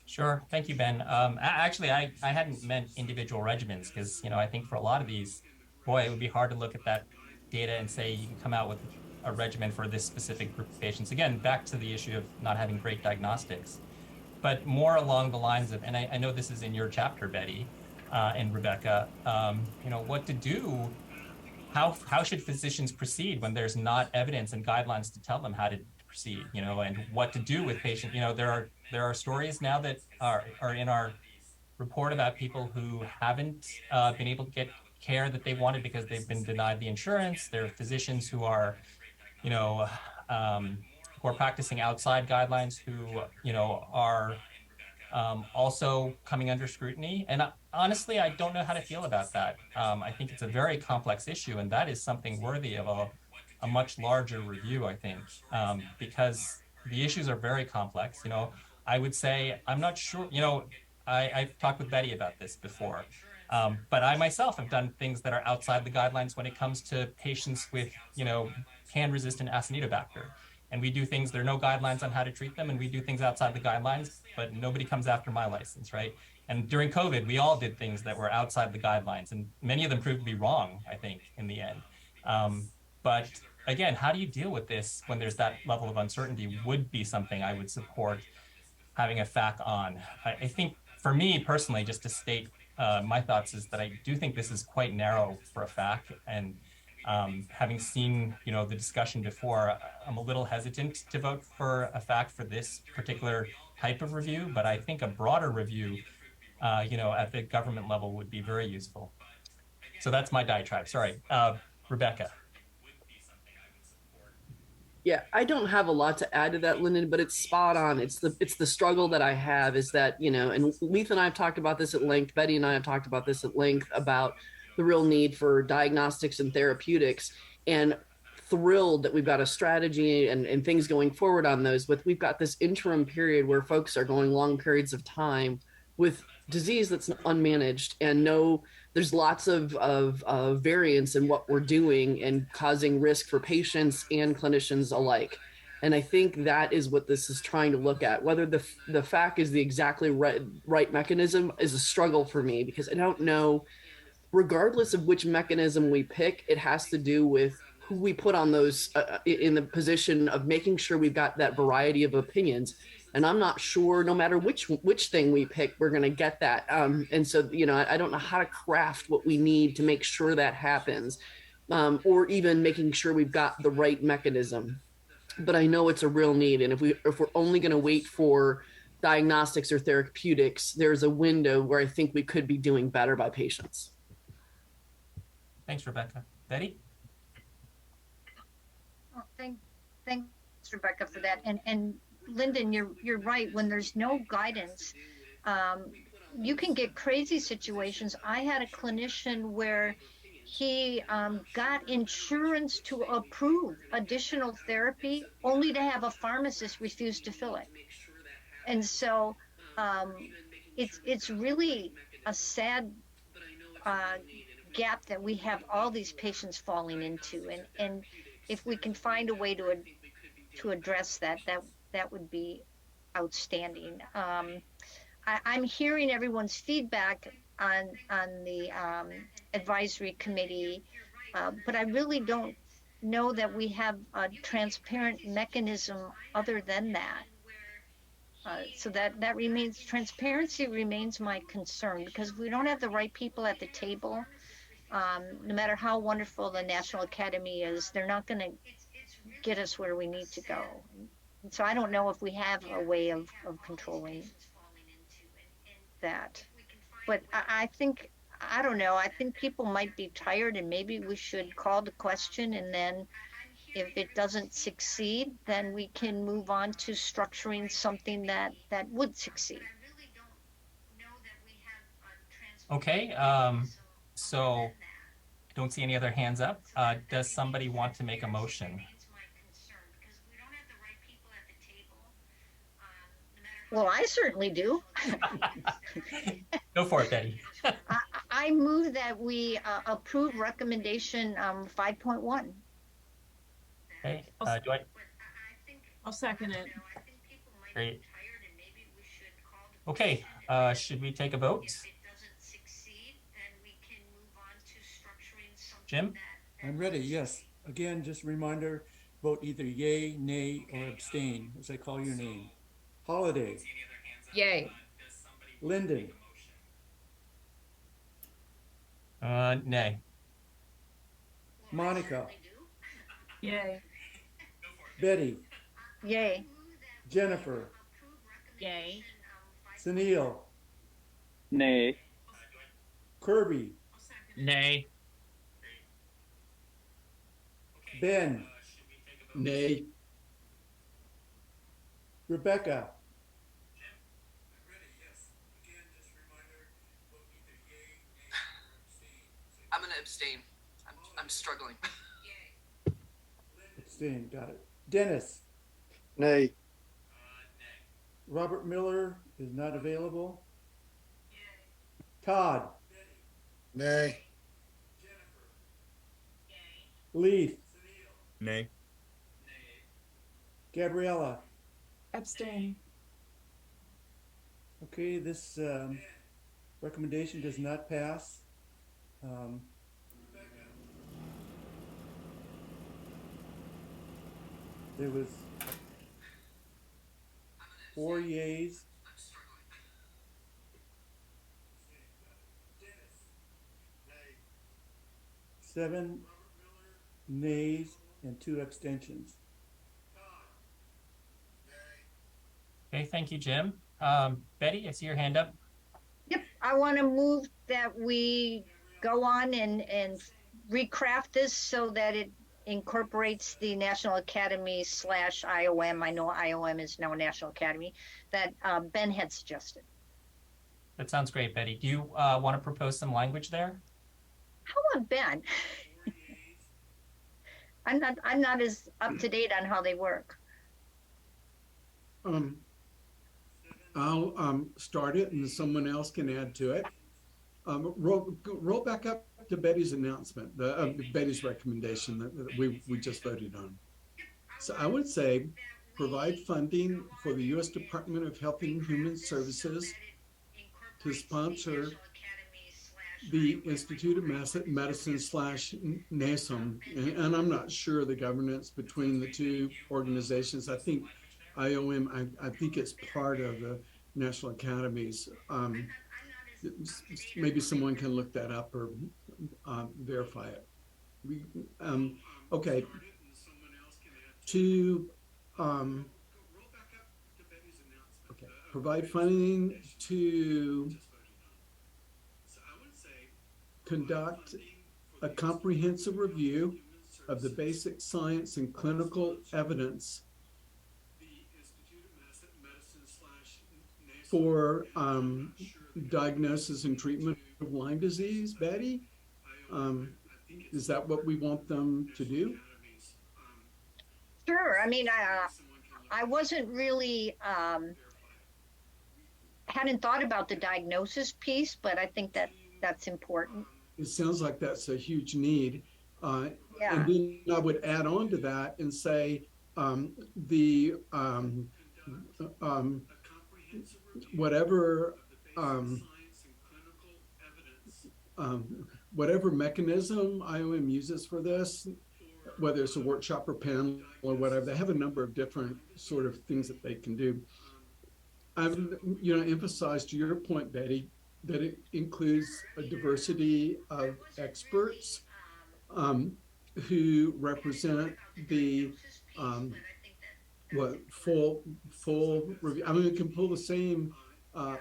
Sure. Thank you, Ben. Actually, I hadn't meant individual regimens because, I think for a lot of these, boy, it would be hard to look at that data and say you can come out with a regimen for this specific group of patients. Again, back to the issue of not having great diagnostics, but more along the lines of, and I know this is in your chapter, Betty and Rebecca, what to do. How should physicians proceed when there's not evidence and guidelines to tell them how to proceed, and what to do with patients? There are stories now that are in our report about people who haven't been able to get care that they wanted because they've been denied the insurance. There are physicians who are, who are practicing outside guidelines who, are also coming under scrutiny. And honestly, I don't know how to feel about that. I think it's a very complex issue, and that is something worthy of a much larger review, I think, because the issues are very complex. I would say, I'm not sure, I've talked with Betty about this before, but I myself have done things that are outside the guidelines when it comes to patients with, hand-resistant Acinetobacter. And we do things, there are no guidelines on how to treat them, and we do things outside the guidelines, but nobody comes after my license, right? And during COVID, we all did things that were outside the guidelines, and many of them proved to be wrong, I think, in the end. But again, how do you deal with this when there's that level of uncertainty would be something I would support having a FAC on. I think for me personally, just to state my thoughts is that I do think this is quite narrow for a FAC, and having seen, the discussion before, I'm a little hesitant to vote for a FAC for this particular type of review, but I think a broader review, at the government level would be very useful. So that's my diatribe. Sorry, Rebecca. Yeah, I don't have a lot to add to that, Lyndon, but it's spot on. It's the struggle that I have is that, and Leith and I have talked about this at length, Betty and I have talked about this at length about the real need for diagnostics and therapeutics, and thrilled that we've got a strategy and things going forward on those, but we've got this interim period where folks are going long periods of time with disease that's unmanaged, and there's lots of variance in what we're doing and causing risk for patients and clinicians alike. And I think that is what this is trying to look at. Whether the FAC is the exactly right mechanism is a struggle for me, because I don't know, regardless of which mechanism we pick, it has to do with who we put on those in the position of making sure we've got that variety of opinions. And I'm not sure, no matter which thing we pick, we're going to get that. And so, I don't know how to craft what we need to make sure that happens, or even making sure we've got the right mechanism. But I know it's a real need. And if we're only going to wait for diagnostics or therapeutics, there's a window where I think we could be doing better by patients. Thanks, Rebecca. Betty? Well, thanks, Rebecca, for that. And Lyndon, you're right. When there's no guidance, you can get crazy situations. I had a clinician where he got insurance to approve additional therapy only to have a pharmacist refuse to fill it. And so it's really a sad gap that we have all these patients falling into. And if we can find a way to address that would be outstanding. I'm hearing everyone's feedback on the advisory committee, but I really don't know that we have a transparent mechanism other than that. So that remains, transparency remains my concern, because if we don't have the right people at the table, no matter how wonderful the National Academy is, they're not going to get us where we need to go. And so I don't know if we have a way of controlling that. But I think, I don't know, I think people might be tired, and maybe we should call the question, and then if it doesn't succeed, then we can move on to structuring something that would succeed. Okay, so I don't see any other hands up. Does somebody want to make a motion? Well, I certainly do. Go for it, Betty. I move that we approve recommendation 5.1. Okay, do I? I'll second it. Great. Okay, should we take a vote? Jim? I'm ready, yes. Again, just a reminder, vote either yay, nay, or abstain as I call your name. Holiday. Yay. Lyndon. Nay. Monica. Yay. Betty. Yay. Jennifer. Yay. Sunil. Nay. Kirby. Nay. Ben. Nay. Rebecca. I'm going to abstain. I'm struggling. Abstain, got it. Dennis. Nay. Robert Miller is not available. Todd. Nay. Leith. Nay. Gabriella. Abstain. Okay, this recommendation does not pass. There was 4 yeas. Seven nays and 2 abstentions. Okay, thank you, Jim. Betty, I see your hand up. Yep, I want to move that we go on and recraft this so that it incorporates the National Academy / IOM. I know IOM is now National Academy, that Ben had suggested. That sounds great, Betty. Do you want to propose some language there? How about Ben? I'm not as up to date on how they work. I'll start it, and someone else can add to it. Roll back up to Betty's announcement, Betty's recommendation that we just voted on. So I would say provide funding for the U.S. Department of Health and Human Services to sponsor the Institute of Medicine / NASM. And I'm not sure the governance between the two organizations. I think IOM, I think it's part of the National Academies. Maybe someone can look that up or verify it. Okay. To provide funding to conduct a comprehensive review of the basic science and clinical evidence for diagnosis and treatment of Lyme disease. Betty, is that what we want them to do? Sure. I mean, I wasn't really, hadn't thought about the diagnosis piece, but I think that's important. It sounds like that's a huge need. Yeah. And then I would add on to that and say whatever mechanism IOM uses for this, whether it's a workshop or panel or whatever, they have a number of different sort of things that they can do. I would, emphasize to your point, Betty, that it includes a diversity of experts um, who represent the full review. I mean, we can pull the same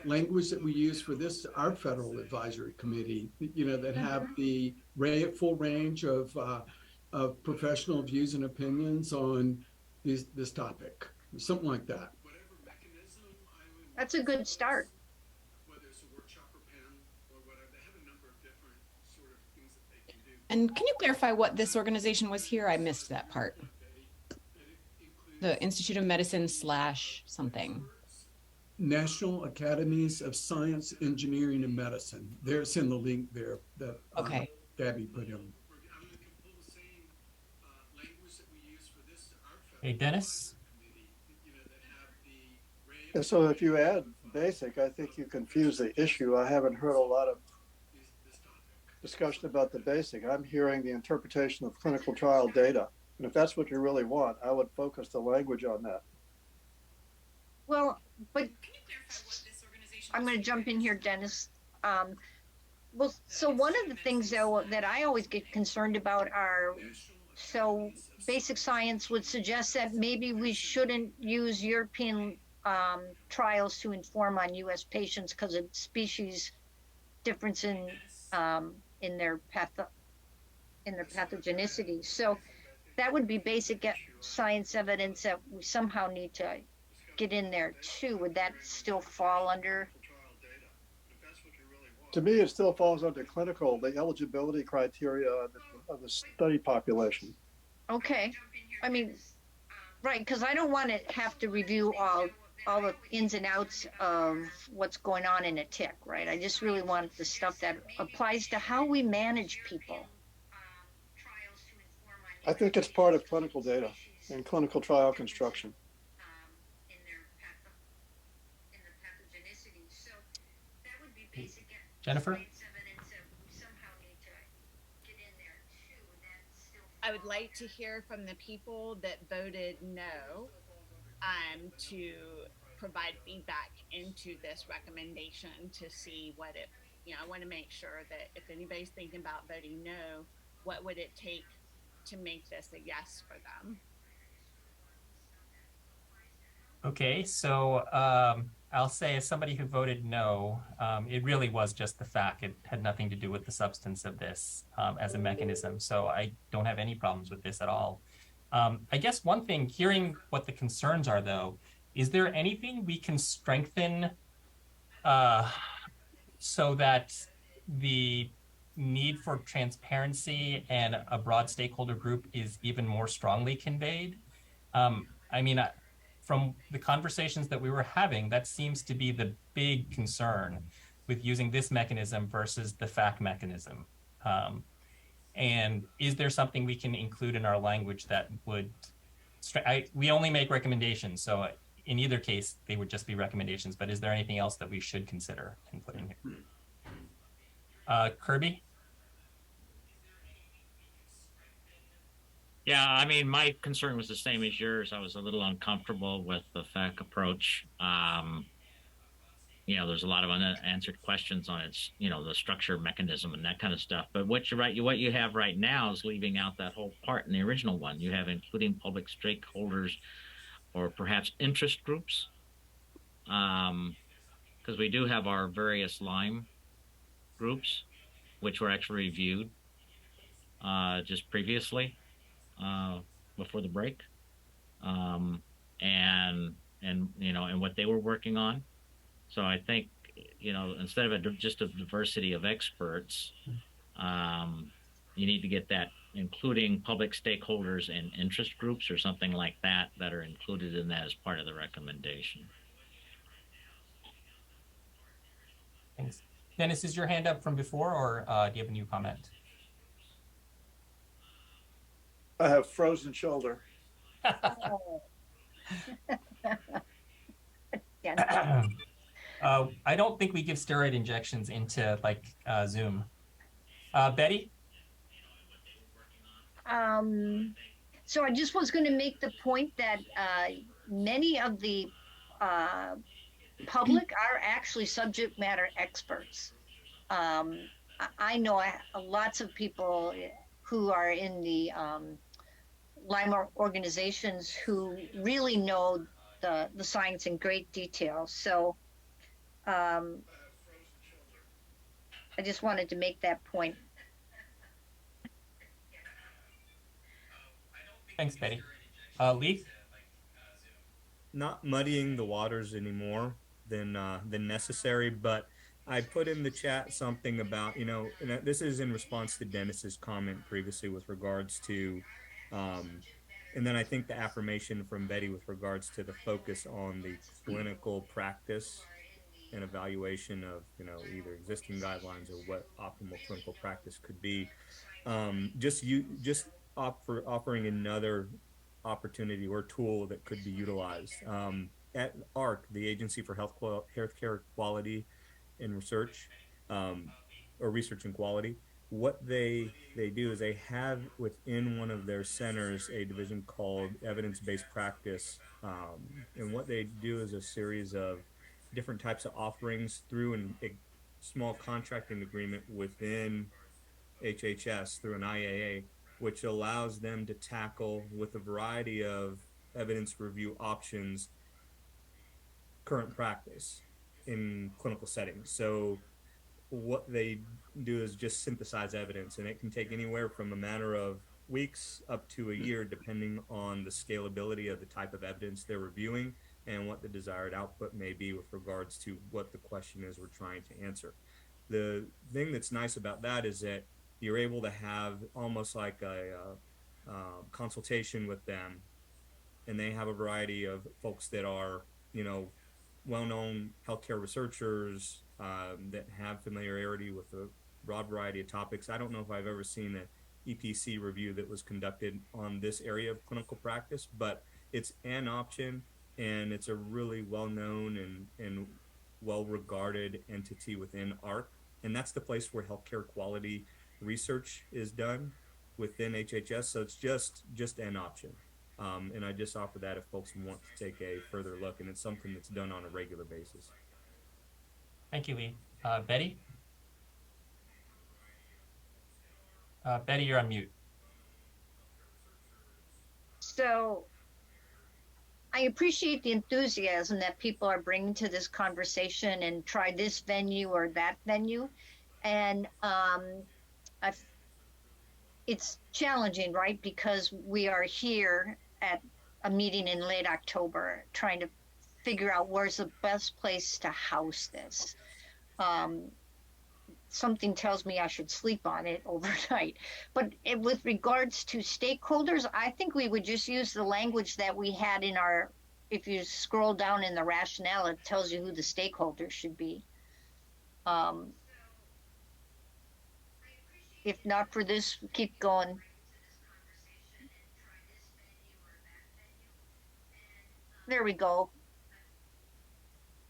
language that we use for this, our federal advisory committee, that have the full range of professional views and opinions on this topic, something like that. That's a good start. And can you clarify what this organization was here? I missed that part. The Institute of Medicine / something. National Academies of Science, Engineering, and Medicine. There's in the link there that Okay. Gabby put in. Hey, Dennis? And so if you add basic, I think you confuse the issue. I haven't heard a lot of discussion about the basic. I'm hearing the interpretation of clinical trial data. And if that's what you really want, I would focus the language on that. Well, but I'm going to jump in here, Dennis. Well, so one of the things though that I always get concerned about are, so basic science would suggest that maybe we shouldn't use European trials to inform on U.S. patients because of species difference in their pathogenicity. So that would be basic science evidence that we somehow need to get in there too. Would that still fall under? To me, it still falls under clinical, the eligibility criteria of the study population. Okay. I mean, right, because I don't want to have to review all the ins and outs of what's going on in a tick, right? I just really want the stuff that applies to how we manage people. I think it's part of clinical data and clinical trial construction. Jennifer? I would like to hear from the people that voted no to provide feedback into this recommendation to see what it, I want to make sure that if anybody's thinking about voting no, what would it take to make this a yes for them? Okay, so I'll say as somebody who voted no, it really was just the fact. It had nothing to do with the substance of this as a mechanism. So I don't have any problems with this at all. I guess one thing, hearing what the concerns are though, is there anything we can strengthen so that the need for transparency and a broad stakeholder group is even more strongly conveyed? I mean, from the conversations that we were having, that seems to be the big concern with using this mechanism versus the FAC mechanism. And is there something we can include in our language that would, we only make recommendations, so in either case, they would just be recommendations, but is there anything else that we should consider in putting here? Kirby? Yeah, I mean, my concern was the same as yours. I was a little uncomfortable with the FAC approach. There's a lot of unanswered questions on its, the structure, mechanism, and that kind of stuff. But what you have right now is leaving out that whole part in the original one. You have including public stakeholders or perhaps interest groups, because we do have our various Lyme groups, which were actually reviewed just previously. Before the break, and what they were working on. So I think, instead of just a diversity of experts, you need to get that including public stakeholders and interest groups or something like that are included in that as part of the recommendation. Thanks. Dennis, is your hand up from before, or do you have a new comment? I have frozen shoulder. I don't think we give steroid injections into Zoom. Betty? So I just was going to make the point that many of the public are actually subject matter experts. I know lots of people who are in the Lyme organizations who really know the science in great detail. So I just wanted to make that point. Thanks, Betty. Leith? Not muddying the waters anymore than necessary, but I put in the chat something about, and this is in response to Dennis's comment previously with regards to, and then I think the affirmation from Betty with regards to the focus on the clinical practice and evaluation of, either existing guidelines or what optimal clinical practice could be. Offering another opportunity or tool that could be utilized. At ARC, the Agency for Healthcare Quality and Research, or Research and Quality, what they do is they have within one of their centers a division called Evidence-Based Practice. And what they do is a series of different types of offerings through a small contracting agreement within HHS through an IAA, which allows them to tackle with a variety of evidence review options current practice in clinical settings. So what they do is just synthesize evidence, and it can take anywhere from a matter of weeks up to a year, depending on the scalability of the type of evidence they're reviewing and what the desired output may be with regards to what the question is we're trying to answer. The thing that's nice about that is that you're able to have almost like a consultation with them, and they have a variety of folks that are, well-known healthcare researchers that have familiarity with a broad variety of topics. I don't know if I've ever seen an EPC review that was conducted on this area of clinical practice, but it's an option, and it's a really well-known and well-regarded entity within ARC, and that's the place where healthcare quality research is done within HHS. So it's just an option. And I just offer that if folks want to take a further look, and it's something that's done on a regular basis. Thank you, Lee. Betty? Betty, you're on mute. So I appreciate the enthusiasm that people are bringing to this conversation and try this venue or that venue. And it's challenging, right? Because we are here at a meeting in late October trying to figure out where's the best place to house this. Something tells me I should sleep on it overnight. But with regards to stakeholders, I think we would just use the language that we had in our, if you scroll down in the rationale, it tells you who the stakeholders should be. If not for this, keep going. There we go.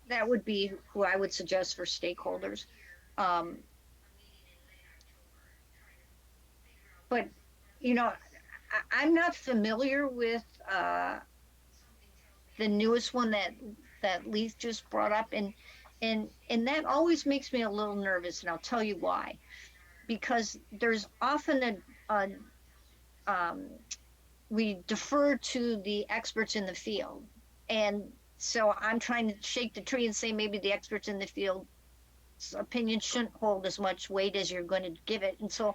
That would be who I would suggest for stakeholders. But, I'm not familiar with the newest one that Leith just brought up. And that always makes me a little nervous, and I'll tell you why. Because there's often we defer to the experts in the field. And so I'm trying to shake the tree and say maybe the experts in the field's opinion shouldn't hold as much weight as you're going to give it. And so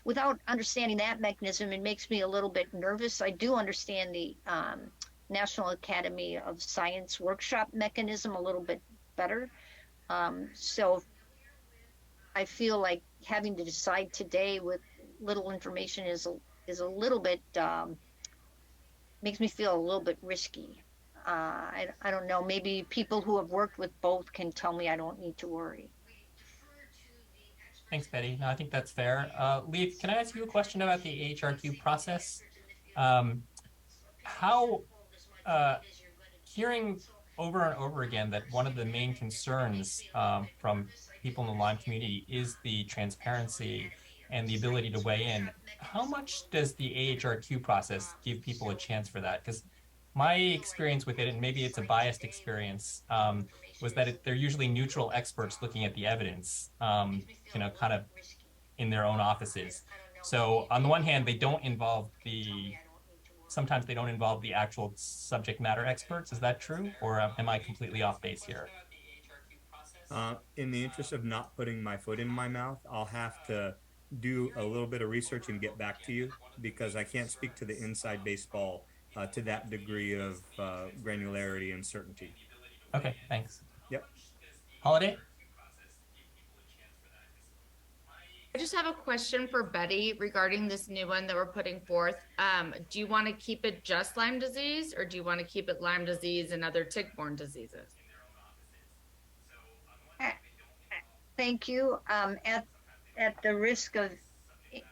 without understanding that mechanism, it makes me a little bit nervous. I do understand the National Academy of Science workshop mechanism a little bit better. So I feel like having to decide today with little information is a little bit, makes me feel a little bit risky. I don't know, maybe people who have worked with both can tell me I don't need to worry. Thanks, Betty. No, I think that's fair. Leith, can I ask you a question about the AHRQ process? Hearing over and over again that one of the main concerns from people in the Lyme community is the transparency and the ability to weigh in. How much does the AHRQ process give people a chance for that? Because my experience with it, and maybe it's a biased experience, was that they're usually neutral experts looking at the evidence, kind of in their own offices. So on the one hand, sometimes they don't involve the actual subject matter experts. Is that true? Or am I completely off base here? In the interest of not putting my foot in my mouth, I'll have to do a little bit of research and get back to you, because I can't speak to the inside baseball to that degree of granularity and certainty. Okay, thanks. Yep. Holiday? I just have a question for Betty regarding this new one that we're putting forth. Do you want to keep it just Lyme disease, or do you want to keep it Lyme disease and other tick-borne diseases? Thank you. At the risk of,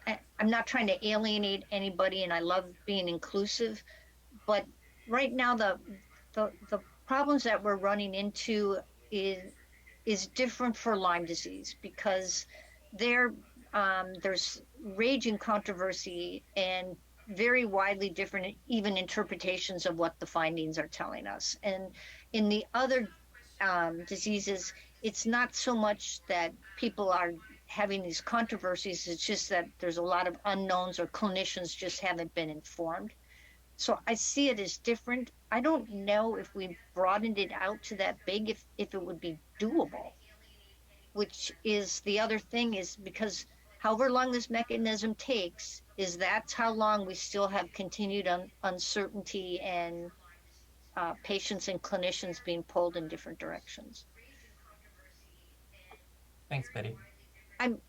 I'm not trying to alienate anybody, and I love being inclusive, but right now the problems that we're running into is different for Lyme disease, because there's raging controversy and very widely different even interpretations of what the findings are telling us. And in the other diseases, it's not so much that people are having these controversies, it's just that there's a lot of unknowns, or clinicians just haven't been informed. So I see it as different. I don't know if we broadened it out to that big, if it would be doable, which is the other thing, is because however long this mechanism takes, is that's how long we still have continued uncertainty and patients and clinicians being pulled in different directions. Thanks, Betty. I'm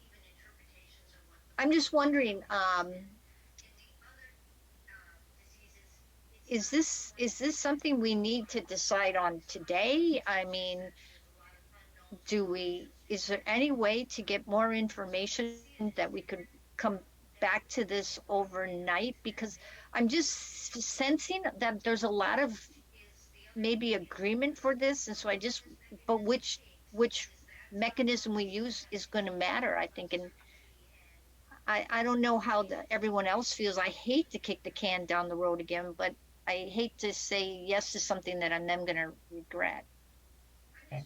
just wondering, is this something we need to decide on today? I mean, is there any way to get more information that we could come back to this overnight? Because I'm just sensing that there's a lot of maybe agreement for this, and so but which mechanism we use is going to matter, I think. And I don't know how everyone else feels. I hate to kick the can down the road again, but I hate to say yes to something that I'm then going to regret. Okay.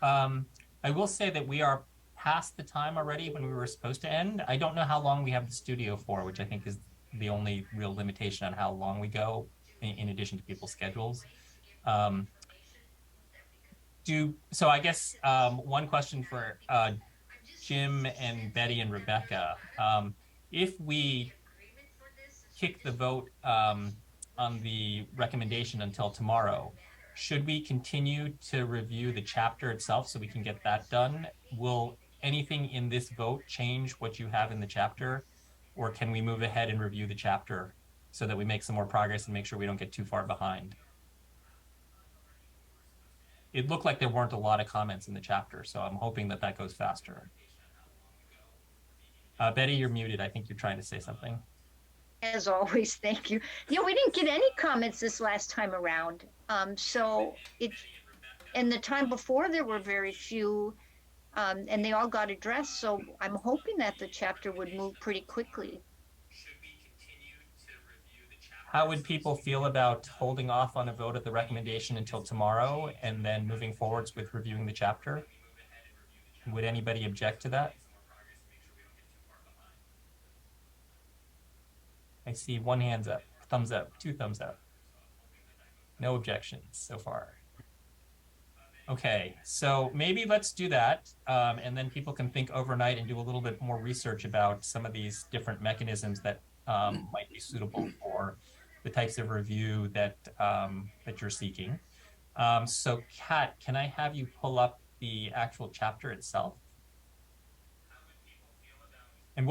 I will say that we are past the time already when we were supposed to end. I don't know how long we have the studio for, which I think is the only real limitation on how long we go, in addition to people's schedules. So I guess one question for Jim and Betty and Rebecca. If we kick the vote on the recommendation until tomorrow, should we continue to review the chapter itself so we can get that done? Will anything in this vote change what you have in the chapter? Or can we move ahead and review the chapter so that we make some more progress and make sure we don't get too far behind? It looked like there weren't a lot of comments in the chapter, so I'm hoping that that goes faster. Betty, you're muted. I think you're trying to say something. As always, thank you. We didn't get any comments this last time around. And the time before there were very few, and they all got addressed. So I'm hoping that the chapter would move pretty quickly. How would people feel about holding off on a vote of the recommendation until tomorrow and then moving forwards with reviewing the chapter? Would anybody object to that? I see one hand's up, thumbs up, two thumbs up. No objections so far. Okay, so maybe let's do that, and then people can think overnight and do a little bit more research about some of these different mechanisms that might be suitable for the types of review that that you're seeking. So Kat, can I have you pull up the actual chapter itself? And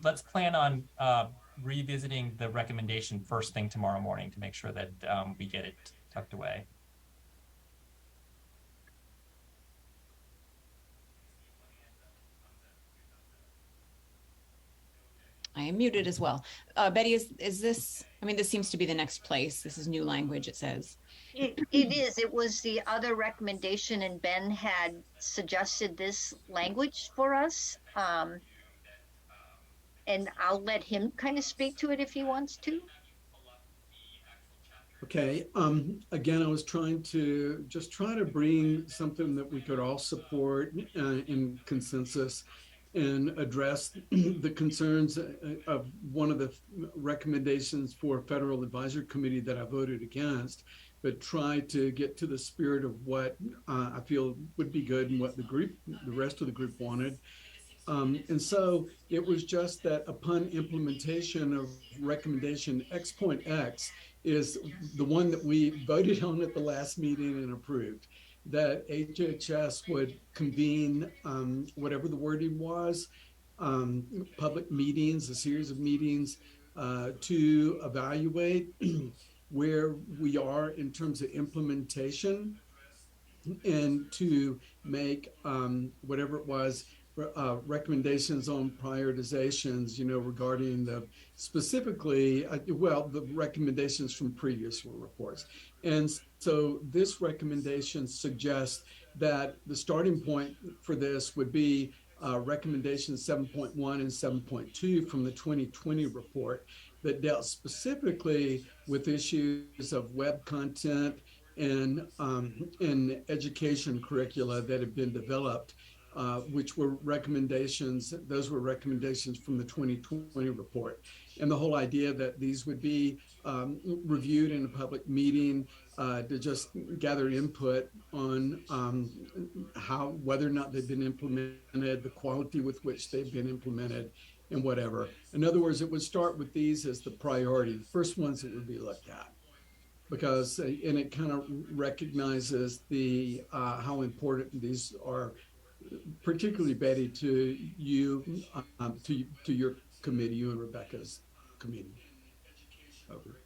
let's plan on revisiting the recommendation first thing tomorrow morning to make sure that we get it tucked away. I am muted as well. Betty, is this, I mean, this seems to be the next place. This is new language, it says. It is. It was the other recommendation, and Ben had suggested this language for us. And I'll let him kind of speak to it if he wants to. Okay. Again, I was trying to bring something that we could all support in consensus and address the concerns of one of the recommendations for Federal Advisory Committee that I voted against, but try to get to the spirit of what I feel would be good and what the rest of the group wanted. And so it was just that upon implementation of recommendation X.X is the one that we voted on at the last meeting and approved, that HHS would convene whatever the wording was, public meetings, a series of meetings to evaluate where we are in terms of implementation and to make whatever it was, recommendations on prioritizations, regarding specifically, the recommendations from previous reports. And so this recommendation suggests that the starting point for this would be recommendations 7.1 and 7.2 from the 2020 report that dealt specifically with issues of web content and education curricula that have been developed, which were recommendations. Those were recommendations from the 2020 report. And the whole idea that these would be reviewed in a public meeting to just gather input on whether or not they've been implemented, the quality with which they've been implemented, and whatever. In other words, it would start with these as the priority, the first ones that would be looked at, because and it kind of recognizes the how important these are, particularly Betty, to you, to your committee, you and Rebecca's committee. Over.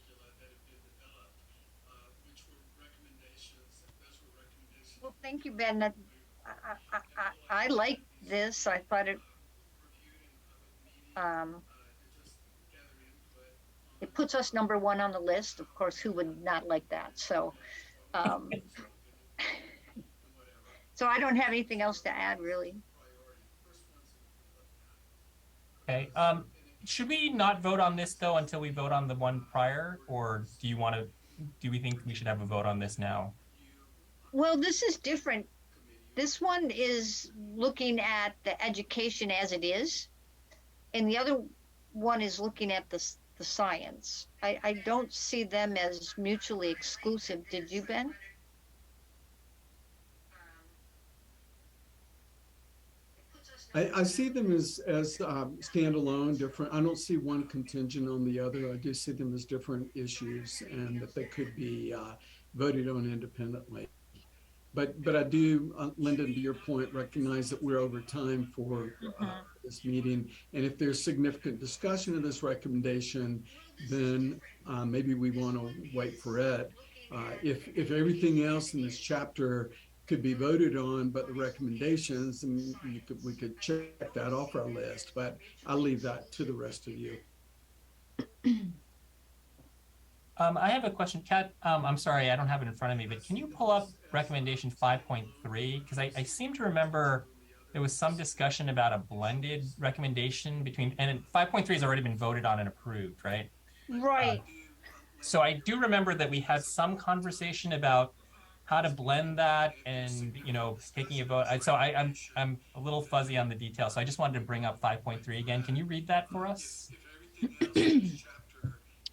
Well, thank you, Ben. I like this. I thought it puts us number one on the list. Of course, who would not like that? So, so I don't have anything else to add, really. Okay. Should we not vote on this though until we vote on the one prior, or do we think we should have a vote on this now? Well, this is different. This one is looking at the education as it is, and the other one is looking at the science. I don't see them as mutually exclusive. Did you, Ben? I see them as standalone, different. I don't see one contingent on the other. I do see them as different issues, and that they could be voted on independently. But I do, Lyndon, to your point, recognize that we're over time for this meeting. And if there's significant discussion of this recommendation, then maybe we want to wait for it. If everything else in this chapter could be voted on, but the recommendations, and we could check that off our list. But I'll leave that to the rest of you. I have a question, Kat. I'm sorry, I don't have it in front of me, but can you pull up recommendation 5.3? Because I seem to remember there was some discussion about a blended recommendation between, and 5.3 has already been voted on and approved, right? Right. So I do remember that we had some conversation about how to blend that and, taking a vote. So I'm a little fuzzy on the details. So I just wanted to bring up 5.3 again. Can you read that for us?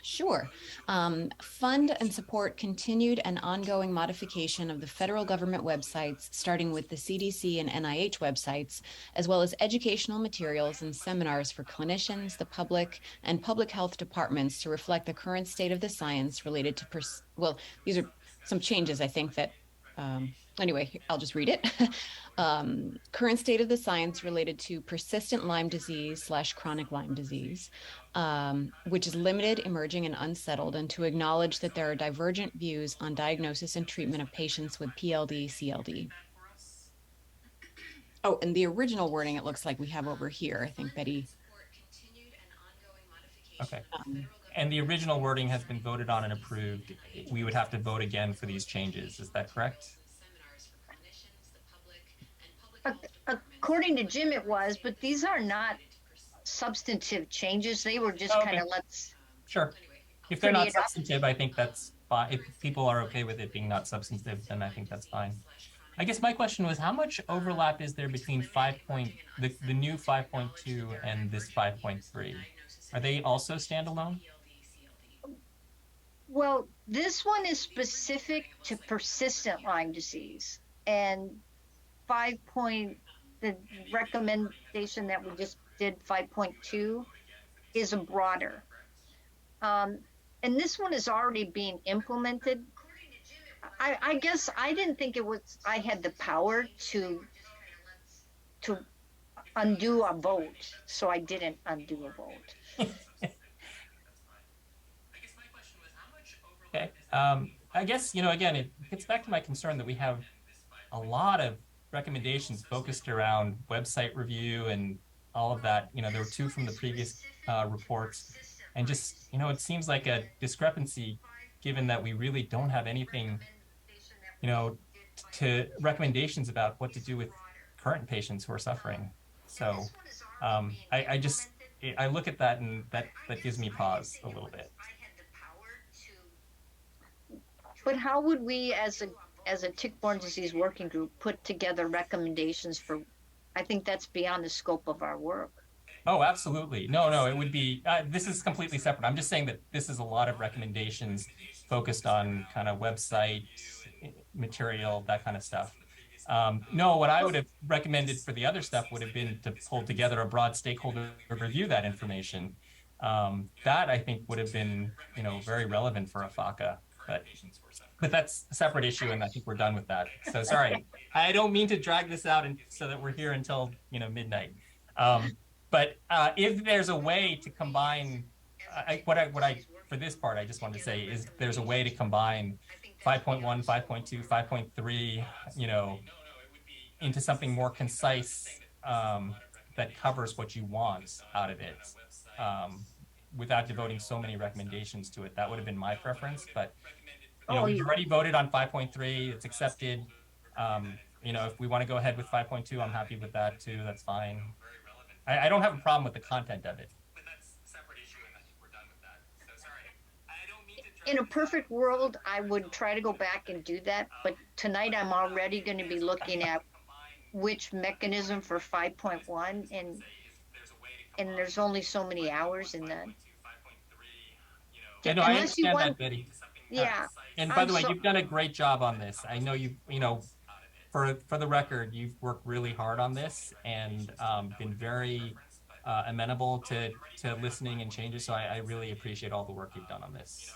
Sure. Fund and support continued and ongoing modification of the federal government websites, starting with the CDC and NIH websites, as well as educational materials and seminars for clinicians, the public, and public health departments to reflect the current state of the science related to, these are some changes, I think, that, anyway, I'll just read it. Current state of the science related to persistent Lyme disease / chronic Lyme disease, which is limited, emerging, and unsettled, and to acknowledge that there are divergent views on diagnosis and treatment of patients with PLD, CLD. Oh, and the original wording, it looks like we have over here. I think Betty. Okay. And the original wording has been voted on and approved. We would have to vote again for these changes. Is that correct? According to Jim, it was, but these are not substantive changes. They were just kind of Sure. If they're not substantive, I think that's fine. If people are okay with it being not substantive, then I think that's fine. I guess my question was, how much overlap is there between the new 5.2 and this 5.3? Are they also standalone? Well, this one is specific to persistent Lyme disease, and the recommendation that we just did, 5.2, is a broader. And this one is already being implemented. I guess I didn't think I had the power to undo a vote, so I didn't undo a vote. Okay. I guess, again, it gets back to my concern that we have a lot of recommendations focused around website review and all of that. There were 2 from the previous reports. And just, it seems like a discrepancy given that we really don't have anything, to recommendations about what to do with current patients who are suffering. So I look at that and that gives me pause a little bit. But how would we, as a tick-borne disease working group, put together recommendations for? I think that's beyond the scope of our work. Oh, absolutely. No, it would be. This is completely separate. I'm just saying that this is a lot of recommendations focused on kind of website material, that kind of stuff. No, what I would have recommended for the other stuff would have been to pull together a broad stakeholder review that information. That I think would have been, very relevant for a FACA. But that's a separate issue, and I think we're done with that. So sorry, I don't mean to drag this out so that we're here until midnight. But if there's a way to combine, for this part, I just wanted to say is there's a way to combine 5.1, 5.2, 5.3, into something more concise that covers what you want out of it, without devoting so many recommendations to it. That would have been my preference, but we've already voted on 5.3. It's accepted. If we want to go ahead with 5.2, I'm happy with that too. That's fine. I don't have a problem with the content of it. But that's a separate issue, and I think we're done with that. So sorry, I don't mean to. In a perfect world, I would try to go back and do that, but tonight I'm already going to be looking at which mechanism for 5.1, and there's only so many hours in that. Yeah, no, I understand that, Betty. Yeah. And by the way, you've done a great job on this. I know for the record, you've worked really hard on this and been very amenable to listening and changes. So I really appreciate all the work you've done on this.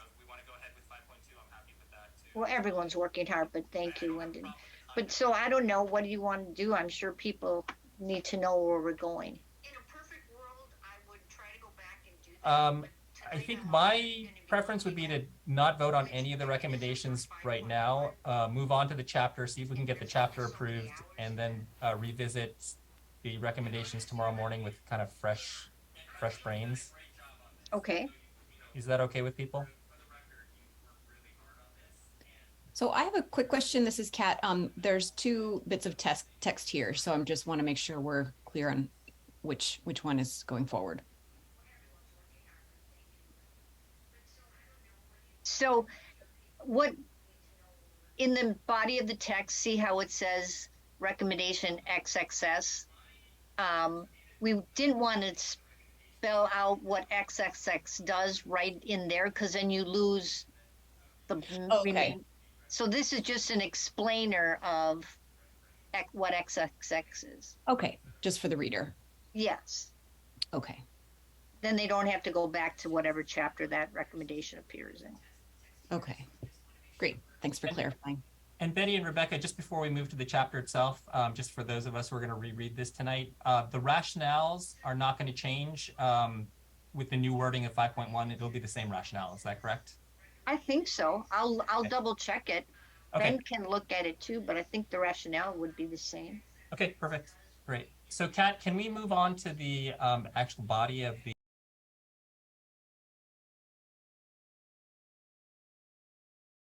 Well, everyone's working hard, but thank you, Lyndon. But so I don't know, what do you want to do? I'm sure people need to know where we're going. In a perfect world, I would try to go back and do that. I think my preference would be to not vote on any of the recommendations right now, move on to the chapter, see if we can get the chapter approved, and then revisit the recommendations tomorrow morning with kind of fresh brains. Okay. Is that okay with people? So I have a quick question. This is Kat. There's 2 bits of text here, so I just want to make sure we're clear on which one is going forward. So what, in the body of the text, see how it says recommendation XXS? We didn't want to spell out what XXX does right in there, because then you lose the remaining. So this is just an explainer of what XXX is. Okay, just for the reader. Yes. Okay. Then they don't have to go back to whatever chapter that recommendation appears in. Okay, great. Thanks for clarifying. And Betty and Rebecca, just before we move to the chapter itself, just for those of us who are going to reread this tonight, the rationales are not going to change with the new wording of 5.1. It'll be the same rationale. Is that correct? I think so. I'll double check it. Okay. Ben can look at it too, but I think the rationale would be the same. Okay, perfect. Great. So Kat, can we move on to the actual body of the